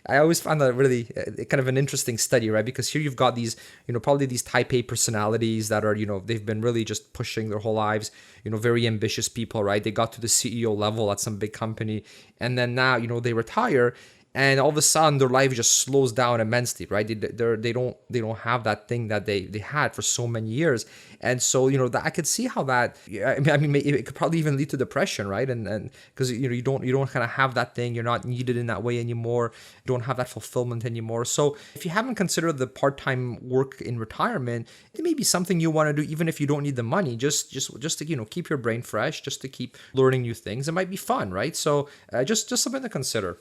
I always found that really kind of an interesting study, right? Because here you've got these, probably these type A personalities that are, they've been really just pushing their whole lives, very ambitious people, right? They got to the CEO level at some big company, and then now, they retire, and all of a sudden their life just slows down immensely, right? They don't have that thing that they had for so many years. And so, that I could see how that, I mean, it could probably even lead to depression, right? And because, you don't kind of have that thing, you're not needed in that way anymore, you don't have that fulfillment anymore. So if you haven't considered the part-time work in retirement, it may be something you want to do, even if you don't need the money, just to, keep your brain fresh, just to keep learning new things. It might be fun, right? So just something to consider.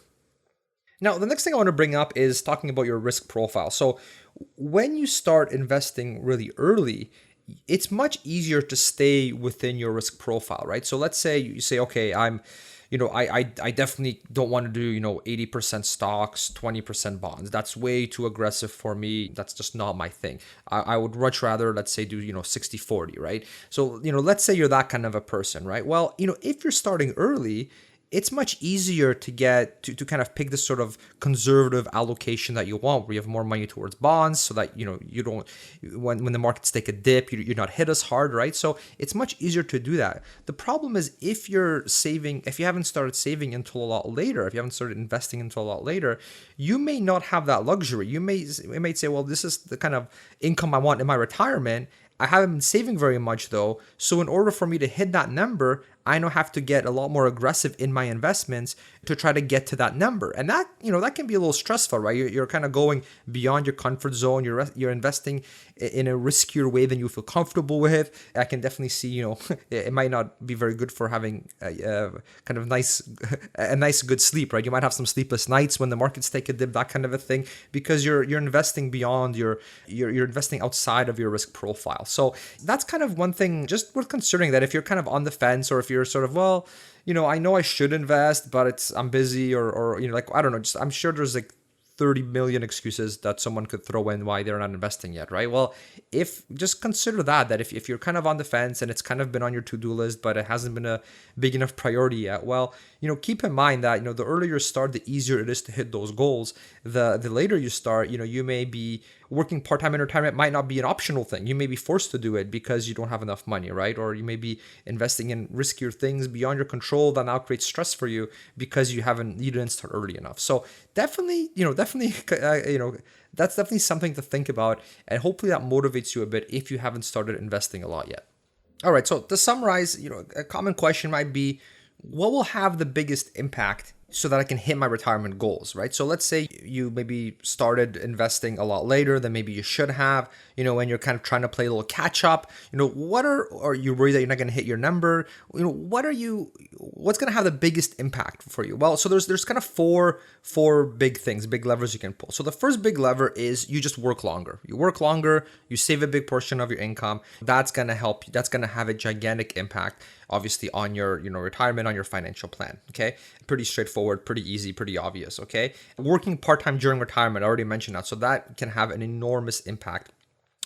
Now, the next thing I want to bring up is talking about your risk profile. So when you start investing really early, it's much easier to stay within your risk profile, right? So let's say you say, okay, I definitely don't want to do, 80% stocks, 20% bonds. That's way too aggressive for me. That's just not my thing. I would much rather, let's say, do, 60-40, right? So, let's say you're that kind of a person, right? Well, if you're starting early, it's much easier to get to kind of pick this sort of conservative allocation that you want, where you have more money towards bonds, so that you don't, when the markets take a dip, you're not hit as hard, right? So it's much easier to do that. The problem is if you haven't started saving until a lot later, if you haven't started investing until a lot later, you may not have that luxury. You may say, well, this is the kind of income I want in my retirement. I haven't been saving very much though. So in order for me to hit that number, I now have to get a lot more aggressive in my investments to try to get to that number. And that, that can be a little stressful, right? You're kind of going beyond your comfort zone. You're investing in a riskier way than you feel comfortable with. I can definitely see, it might not be very good for having a kind of a nice good sleep, right? You might have some sleepless nights when the markets take a dip, that kind of a thing, because you're investing beyond you're investing outside of your risk profile. So that's kind of one thing just worth considering, that if you're kind of on the fence, or if you're sort of, well, I know I should invest, but I'm busy, or I don't know, just I'm sure there's like 30 million excuses that someone could throw in why they're not investing yet, right? Well, just consider that if you're kind of on the fence and it's kind of been on your to-do list, but it hasn't been a big enough priority yet, well, keep in mind that, the earlier you start, the easier it is to hit those goals. The later you start, you may be working part-time in retirement might not be an optional thing. You may be forced to do it because you don't have enough money, right? Or you may be investing in riskier things beyond your control that now creates stress for you because you didn't start early enough. So definitely, that's definitely something to think about, and hopefully that motivates you a bit if you haven't started investing a lot yet. All right, so to summarize, a common question might be, what will have the biggest impact so that I can hit my retirement goals, right? So let's say you maybe started investing a lot later than maybe you should have, and you're kind of trying to play a little catch up. Are you worried that you're not going to hit your number? What's going to have the biggest impact for you? Well, so there's kind of four big levers you can pull. So the first big lever is you just work longer. You work longer, you save a big portion of your income. That's going to help you. That's going to have a gigantic impact, obviously, on your retirement, on your financial plan. Okay, pretty straightforward, pretty easy, pretty obvious. Okay, working part-time during retirement, I already mentioned that, so that can have an enormous impact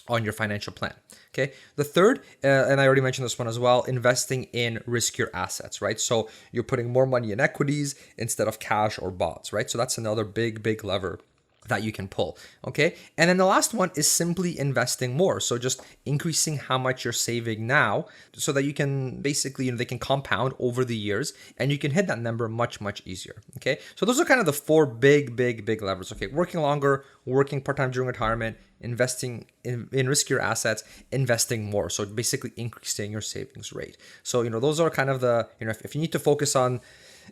on your financial plan. Okay, the third, and I already mentioned this one as well, investing in riskier assets, right? So you're putting more money in equities instead of cash or bonds, right? So that's another big lever that you can pull. Okay, and then the last one is simply investing more. So just increasing how much you're saving now, so that you can basically, they can compound over the years, and you can hit that number much easier. Okay, so those are kind of the four big levers. Okay, working longer, working part-time during retirement, investing in riskier assets, investing more. So basically increasing your savings rate. So those are kind of the, if you need to focus on,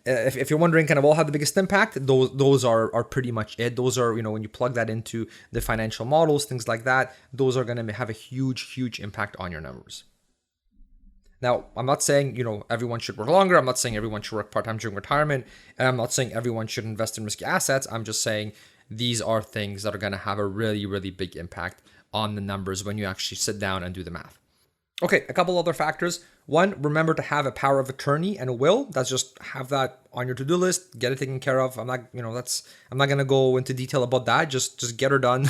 if you're wondering kind of all have the biggest impact, those are pretty much it. Those are, when you plug that into the financial models, things like that, those are going to have a huge impact on your numbers. Now, I'm not saying, everyone should work longer. I'm not saying everyone should work part-time during retirement. And I'm not saying everyone should invest in risky assets. I'm just saying these are things that are going to have a really big impact on the numbers when you actually sit down and do the math. Okay, a couple other factors. One, remember to have a power of attorney and a will. That's just have that on your to-do list, get it taken care of. I'm not going to go into detail about that. Just get her done.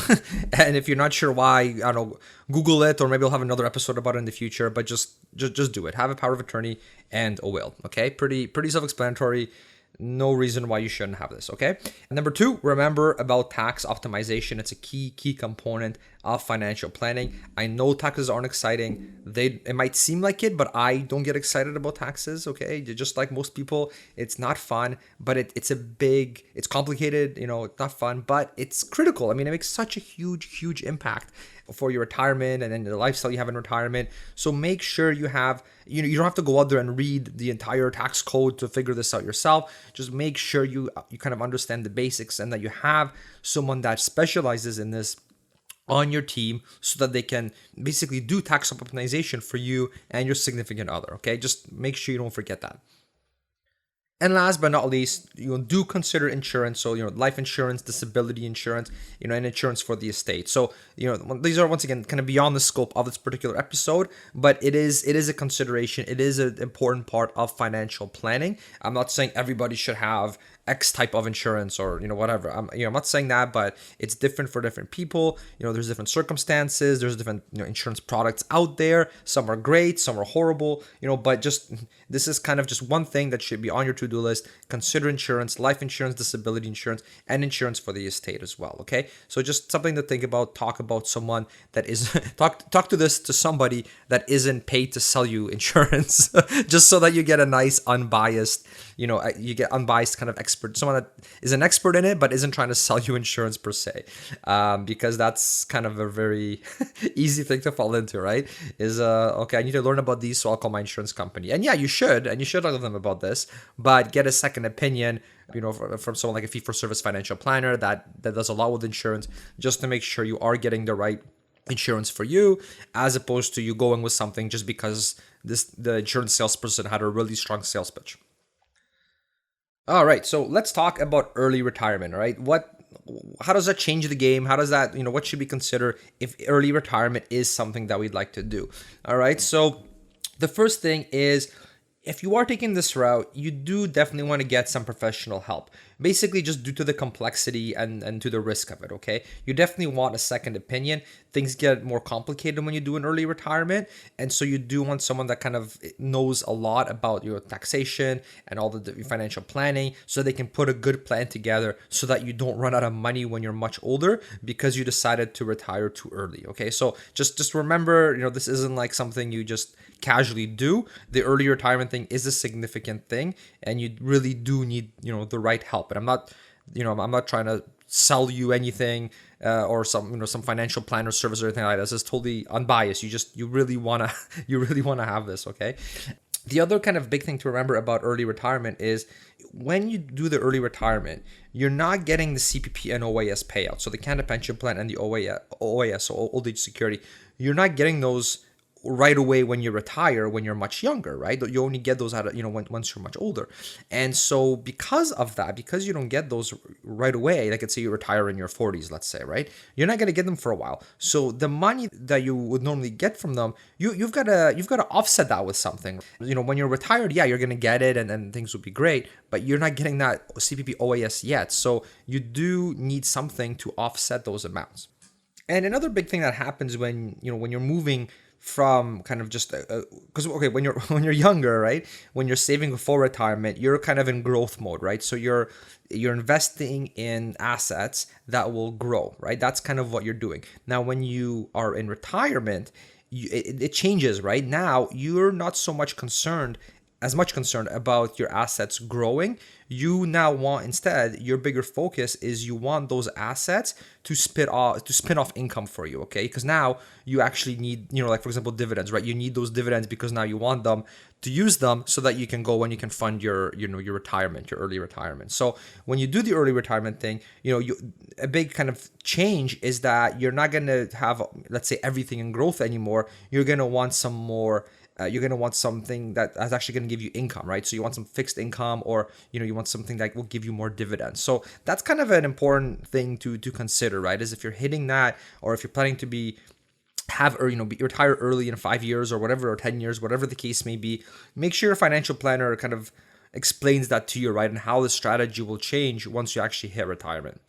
And if you're not sure why, I don't know, Google it, or maybe we'll have another episode about it in the future, but just do it. Have a power of attorney and a will. Okay, pretty self-explanatory. No reason why you shouldn't have this, okay? And number two, remember about tax optimization. It's a key component of financial planning. I know taxes aren't exciting. It might seem like it, but I don't get excited about taxes, okay? Just like most people, it's not fun, but it's complicated, it's not fun, but it's critical. I mean, it makes such a huge impact for your retirement and then the lifestyle you have in retirement. So make sure you have, you don't have to go out there and read the entire tax code to figure this out yourself. Just make sure you kind of understand the basics, and that you have someone that specializes in this on your team, so that they can basically do tax optimization for you and your significant other. Okay, just make sure you don't forget that. And last but not least, do consider insurance. So, life insurance, disability insurance, and insurance for the estate. So, these are once again kind of beyond the scope of this particular episode, but it is a consideration. It is an important part of financial planning. I'm not saying everybody should have X type of insurance or whatever. I'm not saying that, but it's different for different people. There's different circumstances. There's different insurance products out there. Some are great, some are horrible. But just this is kind of just one thing that should be on your to-do list. Consider insurance, life insurance, disability insurance, and insurance for the estate as well. Okay, so just something to think about. Talk about someone that is talk to somebody that isn't paid to sell you insurance, just so that you get a nice unbiased, you get unbiased kind of expert, someone that is an expert in it but isn't trying to sell you insurance per se, because that's kind of a very easy thing to fall into, right? Is okay, I need to learn about these, so I'll call my insurance company. And yeah, you should talk to them about this, but get a second opinion, from someone like a fee-for-service financial planner that does a lot with insurance, just to make sure you are getting the right insurance for you, as opposed to you going with something just because the insurance salesperson had a really strong sales pitch. All right, so let's talk about early retirement, right? How does that change the game? How does that, what should we consider if early retirement is something that we'd like to do? All right, so the first thing is, if you are taking this route, you do definitely want to get some professional help. Basically, just due to the complexity and to the risk of it, okay? You definitely want a second opinion. Things get more complicated when you do an early retirement. And so you do want someone that kind of knows a lot about your taxation and all the financial planning, so they can put a good plan together so that you don't run out of money when you're much older because you decided to retire too early, okay? So just remember, this isn't like something you just casually do. The early retirement thing is a significant thing, and you really do need, the right help. But I'm not trying to sell you anything or some financial plan or service or anything like that. This is totally unbiased. You really wanna have this, okay? The other kind of big thing to remember about early retirement is when you do the early retirement, you're not getting the CPP and OAS payout. So the Canada Pension Plan and the OAS, so Old Age Security, you're not getting those right away when you retire, when you're much younger, right? You only get those out of, once you're much older. And so because of that, because you don't get those right away, like let's say you retire in your 40s, let's say, right? You're not going to get them for a while. So the money that you would normally get from them, you've got to offset that with something. When you're retired, yeah, you're going to get it and things will be great, but you're not getting that CPP OAS yet. So you do need something to offset those amounts. And another big thing that happens when you're moving from kind of just because okay, when you're younger, right, when you're saving before retirement, you're kind of in growth mode, right? So you're investing in assets that will grow, right? That's kind of what you're doing. Now when you are in retirement, it changes, right? Now you're not so much concerned about your assets growing. You now want, instead, your bigger focus is you want those assets to spin off income for you, okay? Because now you actually need, like for example, dividends, right? You need those dividends because now you want them to use them so that you can go and you can fund your retirement, your early retirement. So when you do the early retirement thing, a big kind of change is that you're not going to have, let's say, everything in growth anymore. You're going to want some more. You're going to want something that is actually going to give you income, right? So you want some fixed income, or you want something that will give you more dividends. So that's kind of an important thing to consider, right? Is if you're hitting that, or if you're planning to be retire early in 5 years or whatever, or 10 years, whatever the case may be, make sure your financial planner kind of explains that to you, right? And how the strategy will change once you actually hit retirement.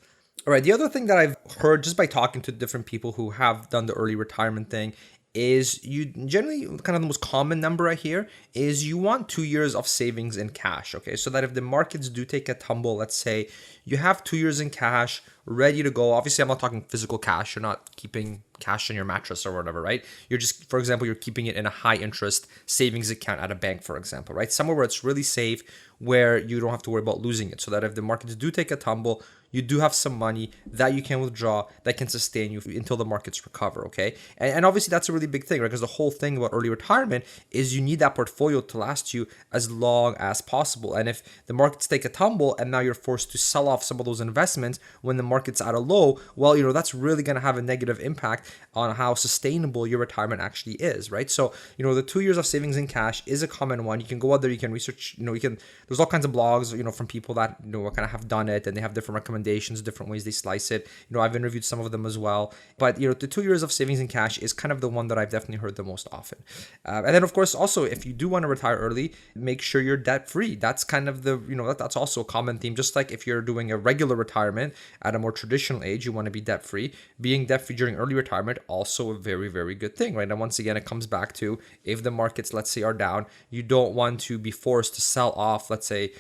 All right, the other thing that I've heard just by talking to different people who have done the early retirement thing is you generally, kind of the most common number I hear is you want 2 years of savings in cash, okay? So that if the markets do take a tumble, let's say you have 2 years in cash ready to go. Obviously, I'm not talking physical cash. You're not keeping cash in your mattress or whatever, right? You're just, for example, you're keeping it in a high interest savings account at a bank, for example, right? Somewhere where it's really safe, where you don't have to worry about losing it, so that if the markets do take a tumble, you do have some money that you can withdraw that can sustain you until the markets recover, okay? And obviously that's a really big thing, right? Because the whole thing about early retirement is you need that portfolio to last you as long as possible. And if the markets take a tumble and now you're forced to sell off some of those investments when the market's at a low, well, that's really going to have a negative impact on how sustainable your retirement actually is, right? So, the 2 years of savings in cash is a common one. You can go out there, you can research, there's all kinds of blogs, from people that, kind of have done it, and they have different recommendations, different ways they slice it. I've interviewed some of them as well. But, the 2 years of savings in cash is kind of the one that I've definitely heard the most often. And then, of course, also, if you do want to retire early, make sure you're debt free. That's kind of the, that's also a common theme. Just like if you're doing a regular retirement at a more traditional age, you want to be debt free. Being debt free during early retirement, also a very, very good thing, right? And once again, it comes back to, if the markets, let's say, are down, you don't want to be forced to sell off, let's say,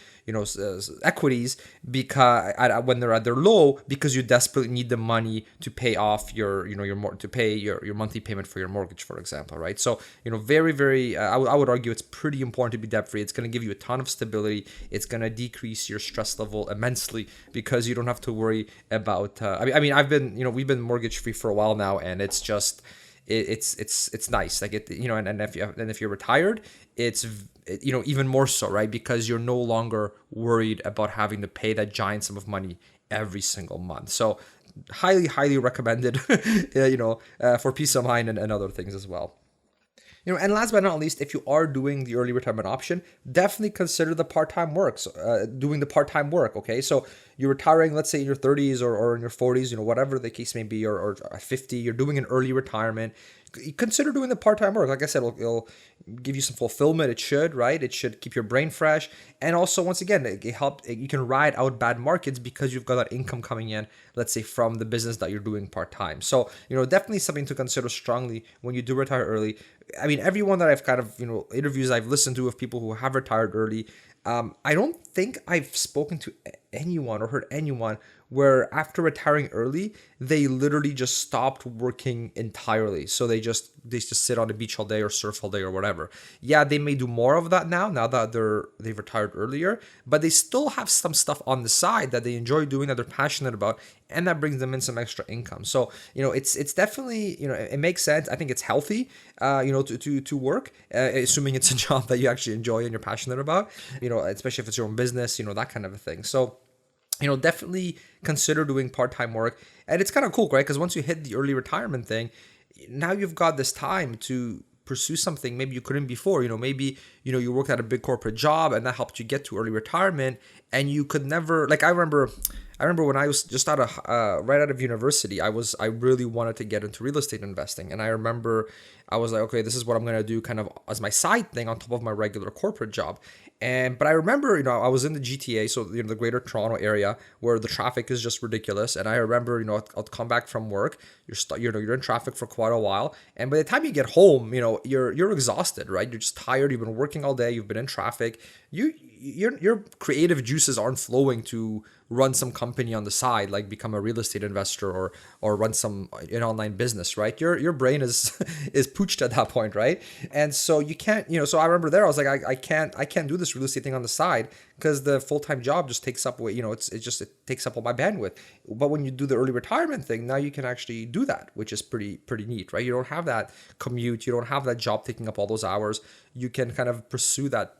equities because when they're at their low, because you desperately need the money to pay off your monthly payment for your mortgage, for example, right? So, very, very, I would argue it's pretty important to be debt free. It's going to give you a ton of stability. It's going to decrease your stress level immensely because you don't have to worry about, we've been mortgage free for a while now, and it's just, it's nice. Like and if you're retired, it's, even more so, right? Because you're no longer worried about having to pay that giant sum of money every single month. So highly, highly recommended, for peace of mind and other things as well. And last but not least, if you are doing the early retirement option, definitely consider the part-time work. Doing the part-time work, okay? So you're retiring, let's say in your 30s or in your 40s, whatever the case may be, or at 50, you're doing an early retirement. Consider doing the part-time work. Like I said, it'll give you some fulfillment. It should, right? It should keep your brain fresh. And also, once again, you can ride out bad markets because you've got that income coming in, let's say, from the business that you're doing part-time. So, definitely something to consider strongly when you do retire early. I mean, everyone that I've kind of, interviews I've listened to of people who have retired early, I don't think I've spoken to anyone or heard anyone where after retiring early, they literally just stopped working entirely. So they just sit on the beach all day or surf all day or whatever. Yeah, they may do more of that now that they've retired earlier, but they still have some stuff on the side that they enjoy doing, that they're passionate about, and that brings them in some extra income. So, it's definitely, it makes sense. I think it's healthy, to work, assuming it's a job that you actually enjoy and you're passionate about, especially if it's your own business, that kind of a thing. So, definitely consider doing part-time work. And it's kind of cool, right? Because once you hit the early retirement thing, now you've got this time to pursue something maybe you couldn't before. Maybe, you worked at a big corporate job and that helped you get to early retirement, and you could never, like, I remember when I was just right out of university, I really wanted to get into real estate investing. And I remember I was like, okay, this is what I'm going to do kind of as my side thing on top of my regular corporate job. But I remember, I was in the GTA, so, the Greater Toronto area, where the traffic is just ridiculous. And I remember, I'll come back from work, you're in traffic for quite a while. And by the time you get home, you're exhausted, right? You're just tired. You've been working all day. You've been in traffic. Your creative juices aren't flowing to run some company on the side, like become a real estate investor or run an online business, right? Your brain is pooched at that point, right? And so you can't, so I remember there, I was like, I can't do this real estate thing on the side because the full-time job just takes up, it takes up all my bandwidth. But when you do the early retirement thing, now you can actually do that, which is pretty neat, right? You don't have that commute, you don't have that job taking up all those hours. You can kind of pursue that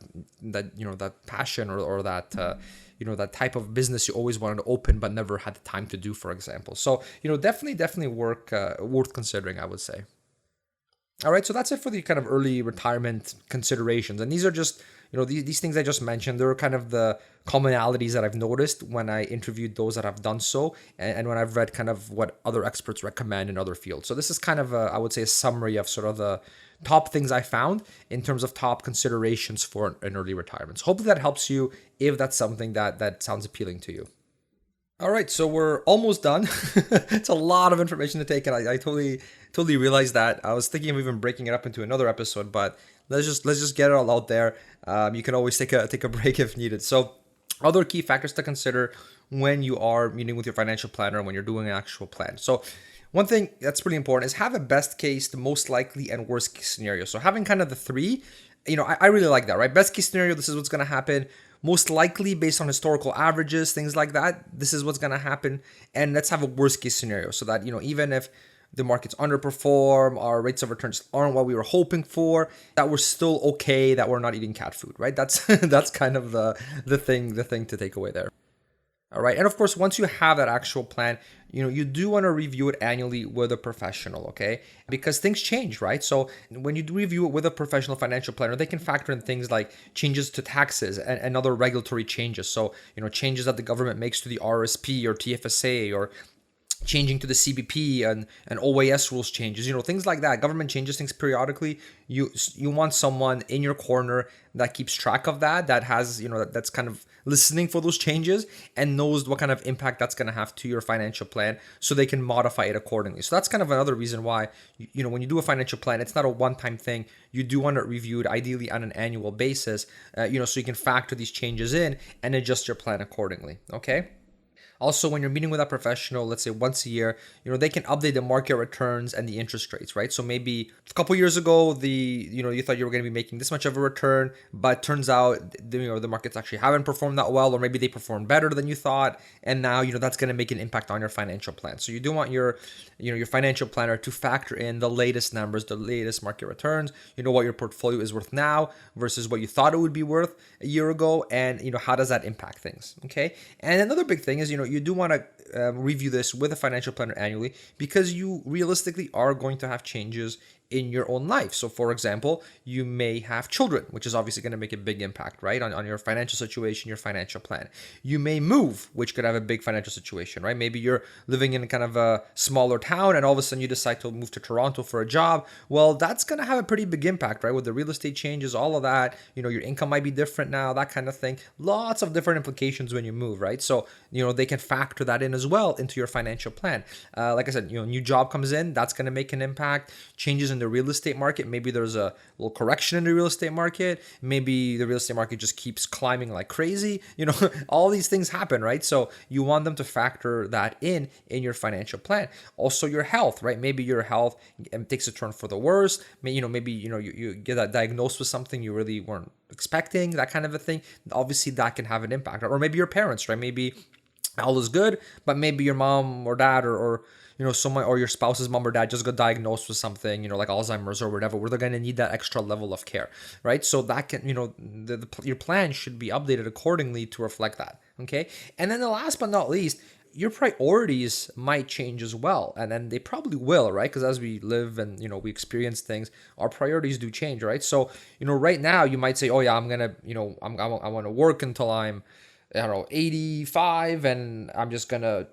passion or that, that type of business you always wanted to open but never had the time to do, for example. So, definitely worth considering, I would say. All right, so that's it for the kind of early retirement considerations. And these are just, these things I just mentioned, they're kind of the commonalities that I've noticed when I interviewed those that have done so, and when I've read kind of what other experts recommend in other fields. So this is kind of, I would say, a summary of sort of the top things I found in terms of top considerations for an early retirement. So hopefully that helps you if that's something that sounds appealing to you. All right, so we're almost done. It's a lot of information to take, and I totally realized that. I was thinking of even breaking it up into another episode, but let's just get it all out there. You can always take a break if needed. So, other key factors to consider when you are meeting with your financial planner, when you're doing an actual plan. So, one thing that's pretty important is have a best case, the most likely, and worst case scenario. So having kind of the three, I really like that, right? Best case scenario, this is what's going to happen. Most likely, based on historical averages, things like that, this is what's going to happen. And let's have a worst case scenario so that, even if the markets underperform, our rates of returns aren't what we were hoping for, that we're still okay, that we're not eating cat food, right? That's kind of the thing to take away there. All right. And of course, once you have that actual plan, you do want to review it annually with a professional, okay? Because things change, right? So when you do review it with a professional financial planner, they can factor in things like changes to taxes and other regulatory changes. So, changes that the government makes to the RSP or TFSA, or changing to the CBP and OAS rules changes, things like that. Government changes things periodically. You want someone in your corner that keeps track of that has, that's kind of listening for those changes and knows what kind of impact that's going to have to your financial plan, so they can modify it accordingly. So that's kind of another reason why, when you do a financial plan, it's not a one-time thing. You do want it reviewed ideally on an annual basis, so you can factor these changes in and adjust your plan accordingly. Okay. Also, when you're meeting with a professional, let's say once a year, they can update the market returns and the interest rates, right? So maybe a couple years ago, you thought you were going to be making this much of a return, but turns out, the markets actually haven't performed that well, or maybe they performed better than you thought, and now, that's going to make an impact on your financial plan. So you do want your financial planner to factor in the latest numbers, the latest market returns, what your portfolio is worth now versus what you thought it would be worth a year ago, and how does that impact things, okay? And another big thing is, you do want to review this with a financial planner annually, because you realistically are going to have changes in your own life. So for example, you may have children, which is obviously going to make a big impact, right, on your financial situation, your financial plan. You may move, which could have a big financial situation, right? Maybe you're living in kind of a smaller town and all of a sudden you decide to move to Toronto for a job. Well, that's going to have a pretty big impact, right? With the real estate changes, all of that, your income might be different now, that kind of thing. Lots of different implications when you move, right? So, they can factor that in as well into your financial plan. Like I said, new job comes in, that's going to make an impact. Changes in the real estate market, maybe there's a little correction in the real estate market, maybe the real estate market just keeps climbing like crazy, all these things happen, right? So you want them to factor that in your financial plan. Also your health, right? Maybe your health takes a turn for the worse. Maybe you get that diagnosed with something you really weren't expecting, that kind of a thing. Obviously that can have an impact. Or maybe your parents, right? Maybe all is good, but maybe your mom or dad or someone, or your spouse's mom or dad just got diagnosed with something, like Alzheimer's or whatever, where they're going to need that extra level of care, right? So that can, your plan should be updated accordingly to reflect that, okay? And then the last but not least, your priorities might change as well. And then they probably will, right? Because as we live and, we experience things, our priorities do change, right? So, right now you might say, oh yeah, I'm going to, I want to work until I'm, 85, and I'm just gonna,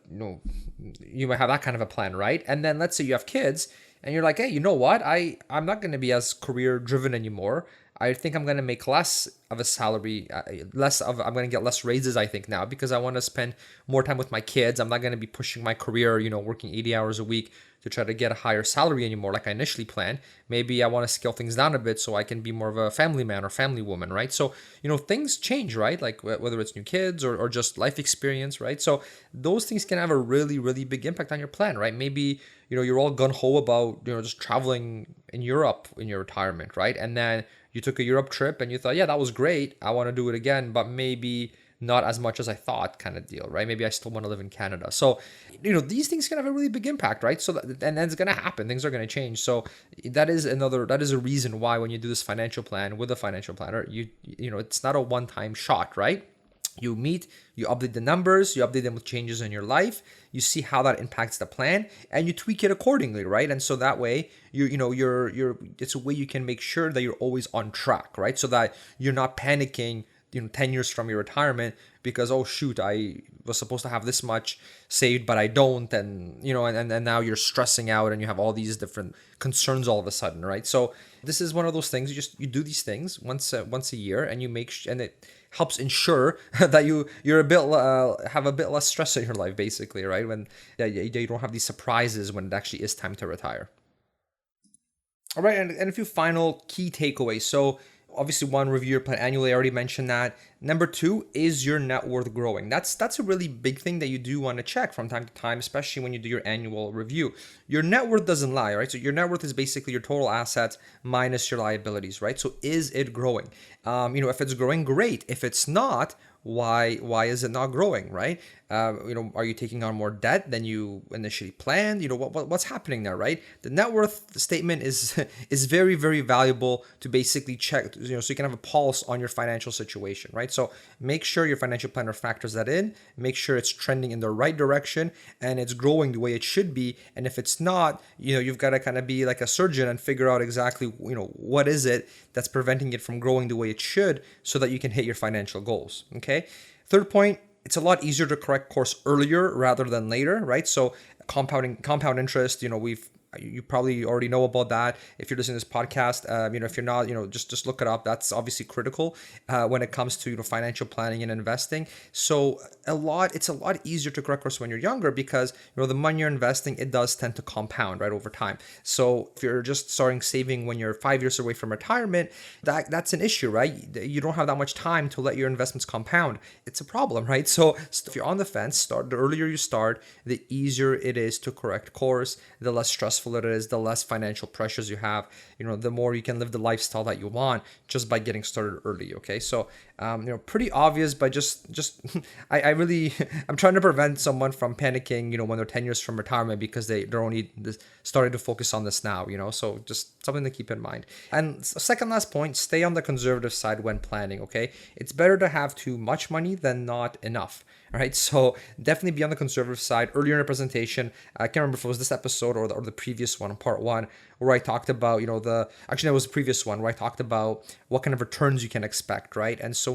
you might have that kind of a plan, right? And then let's say you have kids and you're like, hey, you know what? I'm not gonna be as career driven anymore. I think I'm going to make less of a salary, I'm going to get less raises, I think, now, because I want to spend more time with my kids. I'm not going to be pushing my career, working 80 hours a week to try to get a higher salary anymore like I initially planned. Maybe I want to scale things down a bit so I can be more of a family man or family woman, right? So, things change, right? Like whether it's new kids or just life experience, right? So those things can have a really, really big impact on your plan, right? Maybe, you're all gung-ho about, just traveling in Europe in your retirement, right? And then you took a Europe trip and you thought, yeah, that was great, I want to do it again, but maybe not as much as I thought, kind of deal, right? Maybe I still want to live in Canada. So, these things can have a really big impact, right? So, and that's going to happen. Things are going to change. So that is a reason why when you do this financial plan with a financial planner, it's not a one-time shot, right? You meet, you update the numbers, you update them with changes in your life, you see how that impacts the plan, and you tweak it accordingly, right? And so that way, it's a way you can make sure that you're always on track, right? So that you're not panicking, 10 years from your retirement because, oh shoot, I was supposed to have this much saved, but I don't. And, and now you're stressing out and you have all these different concerns all of a sudden, right? So this is one of those things, you do these things once a year, and you and it helps ensure that you're have a bit less stress in your life, basically, right? When you don't have these surprises when it actually is time to retire. All right, and a few final key takeaways. So obviously, one, review your plan annually. I already mentioned that. Number two, is your net worth growing? That's a really big thing that you do want to check from time to time, especially when you do your annual review. Your net worth doesn't lie, right? So your net worth is basically your total assets minus your liabilities, right? So is it growing? If it's growing, great. If it's not, why is it not growing, right? Are you taking on more debt than you initially planned? What's happening there, right? The net worth statement is is very, very valuable to basically check, so you can have a pulse on your financial situation, right? So make sure your financial planner factors that in, make sure it's trending in the right direction and it's growing the way it should be. And if it's not, you've got to kind of be like a surgeon and figure out exactly, what is it that's preventing it from growing the way it should so that you can hit your financial goals. Okay. Third point, it's a lot easier to correct course earlier rather than later, right? So compound interest, you probably already know about that. If you're listening to this podcast, if you're not, just look it up. That's obviously critical when it comes to financial planning and investing. So it's a lot easier to correct course when you're younger because the money you're investing, it does tend to compound right over time. So if you're just starting saving when you're 5 years away from retirement, that's an issue, right? You don't have that much time to let your investments compound. It's a problem, right? So if you're on the fence, the earlier you start, the easier it is to correct course, the less stressful it is, the less financial pressures you have, the more you can live the lifestyle that you want just by getting started early. Okay. So, pretty obvious, but I'm trying to prevent someone from panicking, when they're 10 years from retirement because they're only starting to focus on this now, so just something to keep in mind. And second last point, stay on the conservative side when planning. Okay. It's better to have too much money than not enough. Right. So definitely be on the conservative side. Earlier in the presentation, I can't remember if it was this episode or the previous one, part one, where I talked about, it was the previous one where I talked about what kind of returns you can expect. Right. And so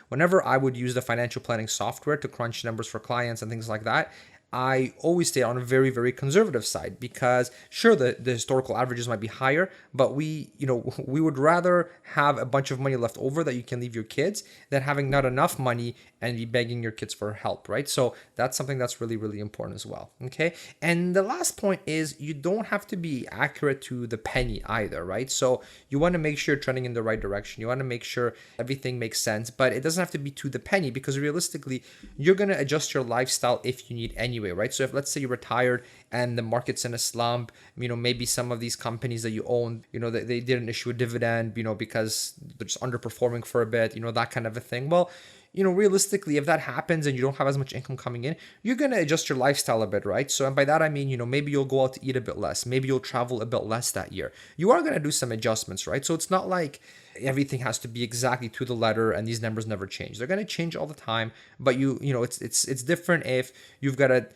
whenever I would use the financial planning software to crunch numbers for clients and things like that, I always stay on a very, very conservative side because sure, the historical averages might be higher, but we would rather have a bunch of money left over that you can leave your kids than having not enough money and be begging your kids for help, right? So that's something that's really, really important as well. Okay. And the last point is you don't have to be accurate to the penny either, right? So you want to make sure you're trending in the right direction. You want to make sure everything makes sense, but it doesn't have to be to the penny because realistically, you're going to adjust your lifestyle if you need anyway, right? So if let's say you're retired and the market's in a slump, maybe some of these companies that you own, they didn't issue a dividend, because they're just underperforming for a bit, that kind of a thing. Well, realistically, if that happens and you don't have as much income coming in, you're going to adjust your lifestyle a bit, right? So, and by that, I mean, maybe you'll go out to eat a bit less. Maybe you'll travel a bit less that year. You are going to do some adjustments, right? So it's not like everything has to be exactly to the letter and these numbers never change. They're going to change all the time, but it's different if you've got to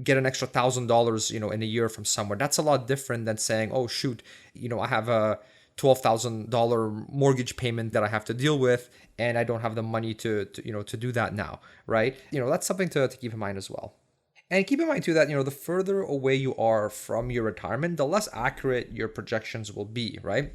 get an extra $1,000, in a year from somewhere. That's a lot different than saying, oh, shoot, I have a $12,000 mortgage payment that I have to deal with, and I don't have the money to do that now, right? That's something to keep in mind as well. And keep in mind too that, the further away you are from your retirement, the less accurate your projections will be, right?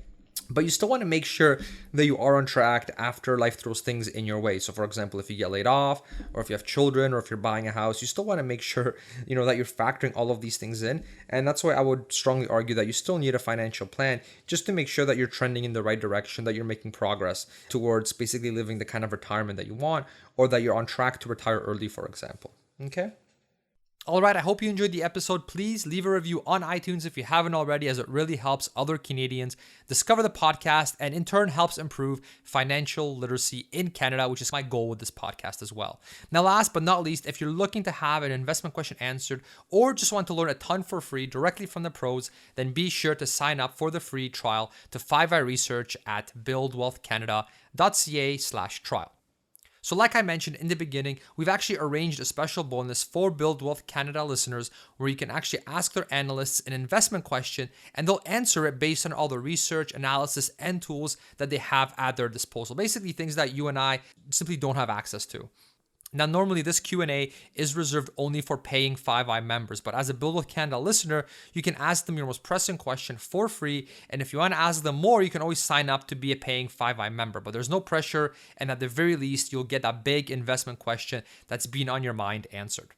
But you still want to make sure that you are on track after life throws things in your way. So for example, if you get laid off or if you have children or if you're buying a house, you still want to make sure, that you're factoring all of these things in. And that's why I would strongly argue that you still need a financial plan just to make sure that you're trending in the right direction, that you're making progress towards basically living the kind of retirement that you want, or that you're on track to retire early, for example. Okay. All right, I hope you enjoyed the episode. Please leave a review on iTunes if you haven't already, as it really helps other Canadians discover the podcast and in turn helps improve financial literacy in Canada, which is my goal with this podcast as well. Now, last but not least, if you're looking to have an investment question answered or just want to learn a ton for free directly from the pros, then be sure to sign up for the free trial to 5i Research at buildwealthcanada.ca/trial. So like I mentioned in the beginning, we've actually arranged a special bonus for Build Wealth Canada listeners where you can actually ask their analysts an investment question and they'll answer it based on all the research, analysis, and tools that they have at their disposal. Basically things that you and I simply don't have access to. Now, normally this Q&A is reserved only for paying 5i members, but as a Build Wealth Canada listener, you can ask them your most pressing question for free. And if you want to ask them more, you can always sign up to be a paying 5i member, but there's no pressure. And at the very least, you'll get that big investment question that's been on your mind answered.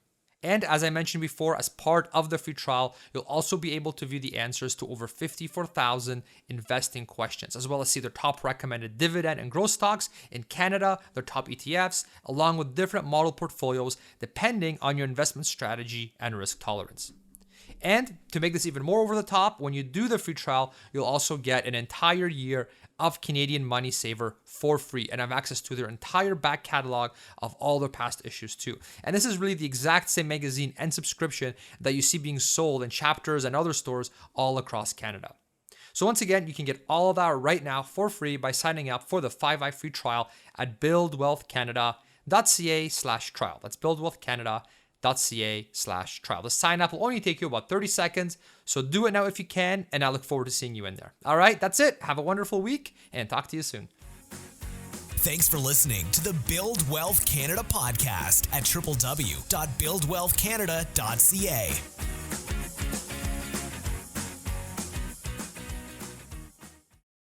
And as I mentioned before, as part of the free trial, you'll also be able to view the answers to over 54,000 investing questions, as well as see their top recommended dividend and growth stocks in Canada, their top ETFs, along with different model portfolios depending on your investment strategy and risk tolerance. And to make this even more over the top, when you do the free trial, you'll also get an entire year of Canadian MoneySaver for free and have access to their entire back catalog of all their past issues too. And this is really the exact same magazine and subscription that you see being sold in Chapters and other stores all across Canada. So once again, you can get all of that right now for free by signing up for the 5i free trial at buildwealthcanada.ca/trial. That's buildwealthcanada.ca/trial. The sign up will only take you about 30 seconds. So do it now if you can, and I look forward to seeing you in there. All right, that's it. Have a wonderful week and talk to you soon. Thanks for listening to the Build Wealth Canada podcast at www.buildwealthcanada.ca.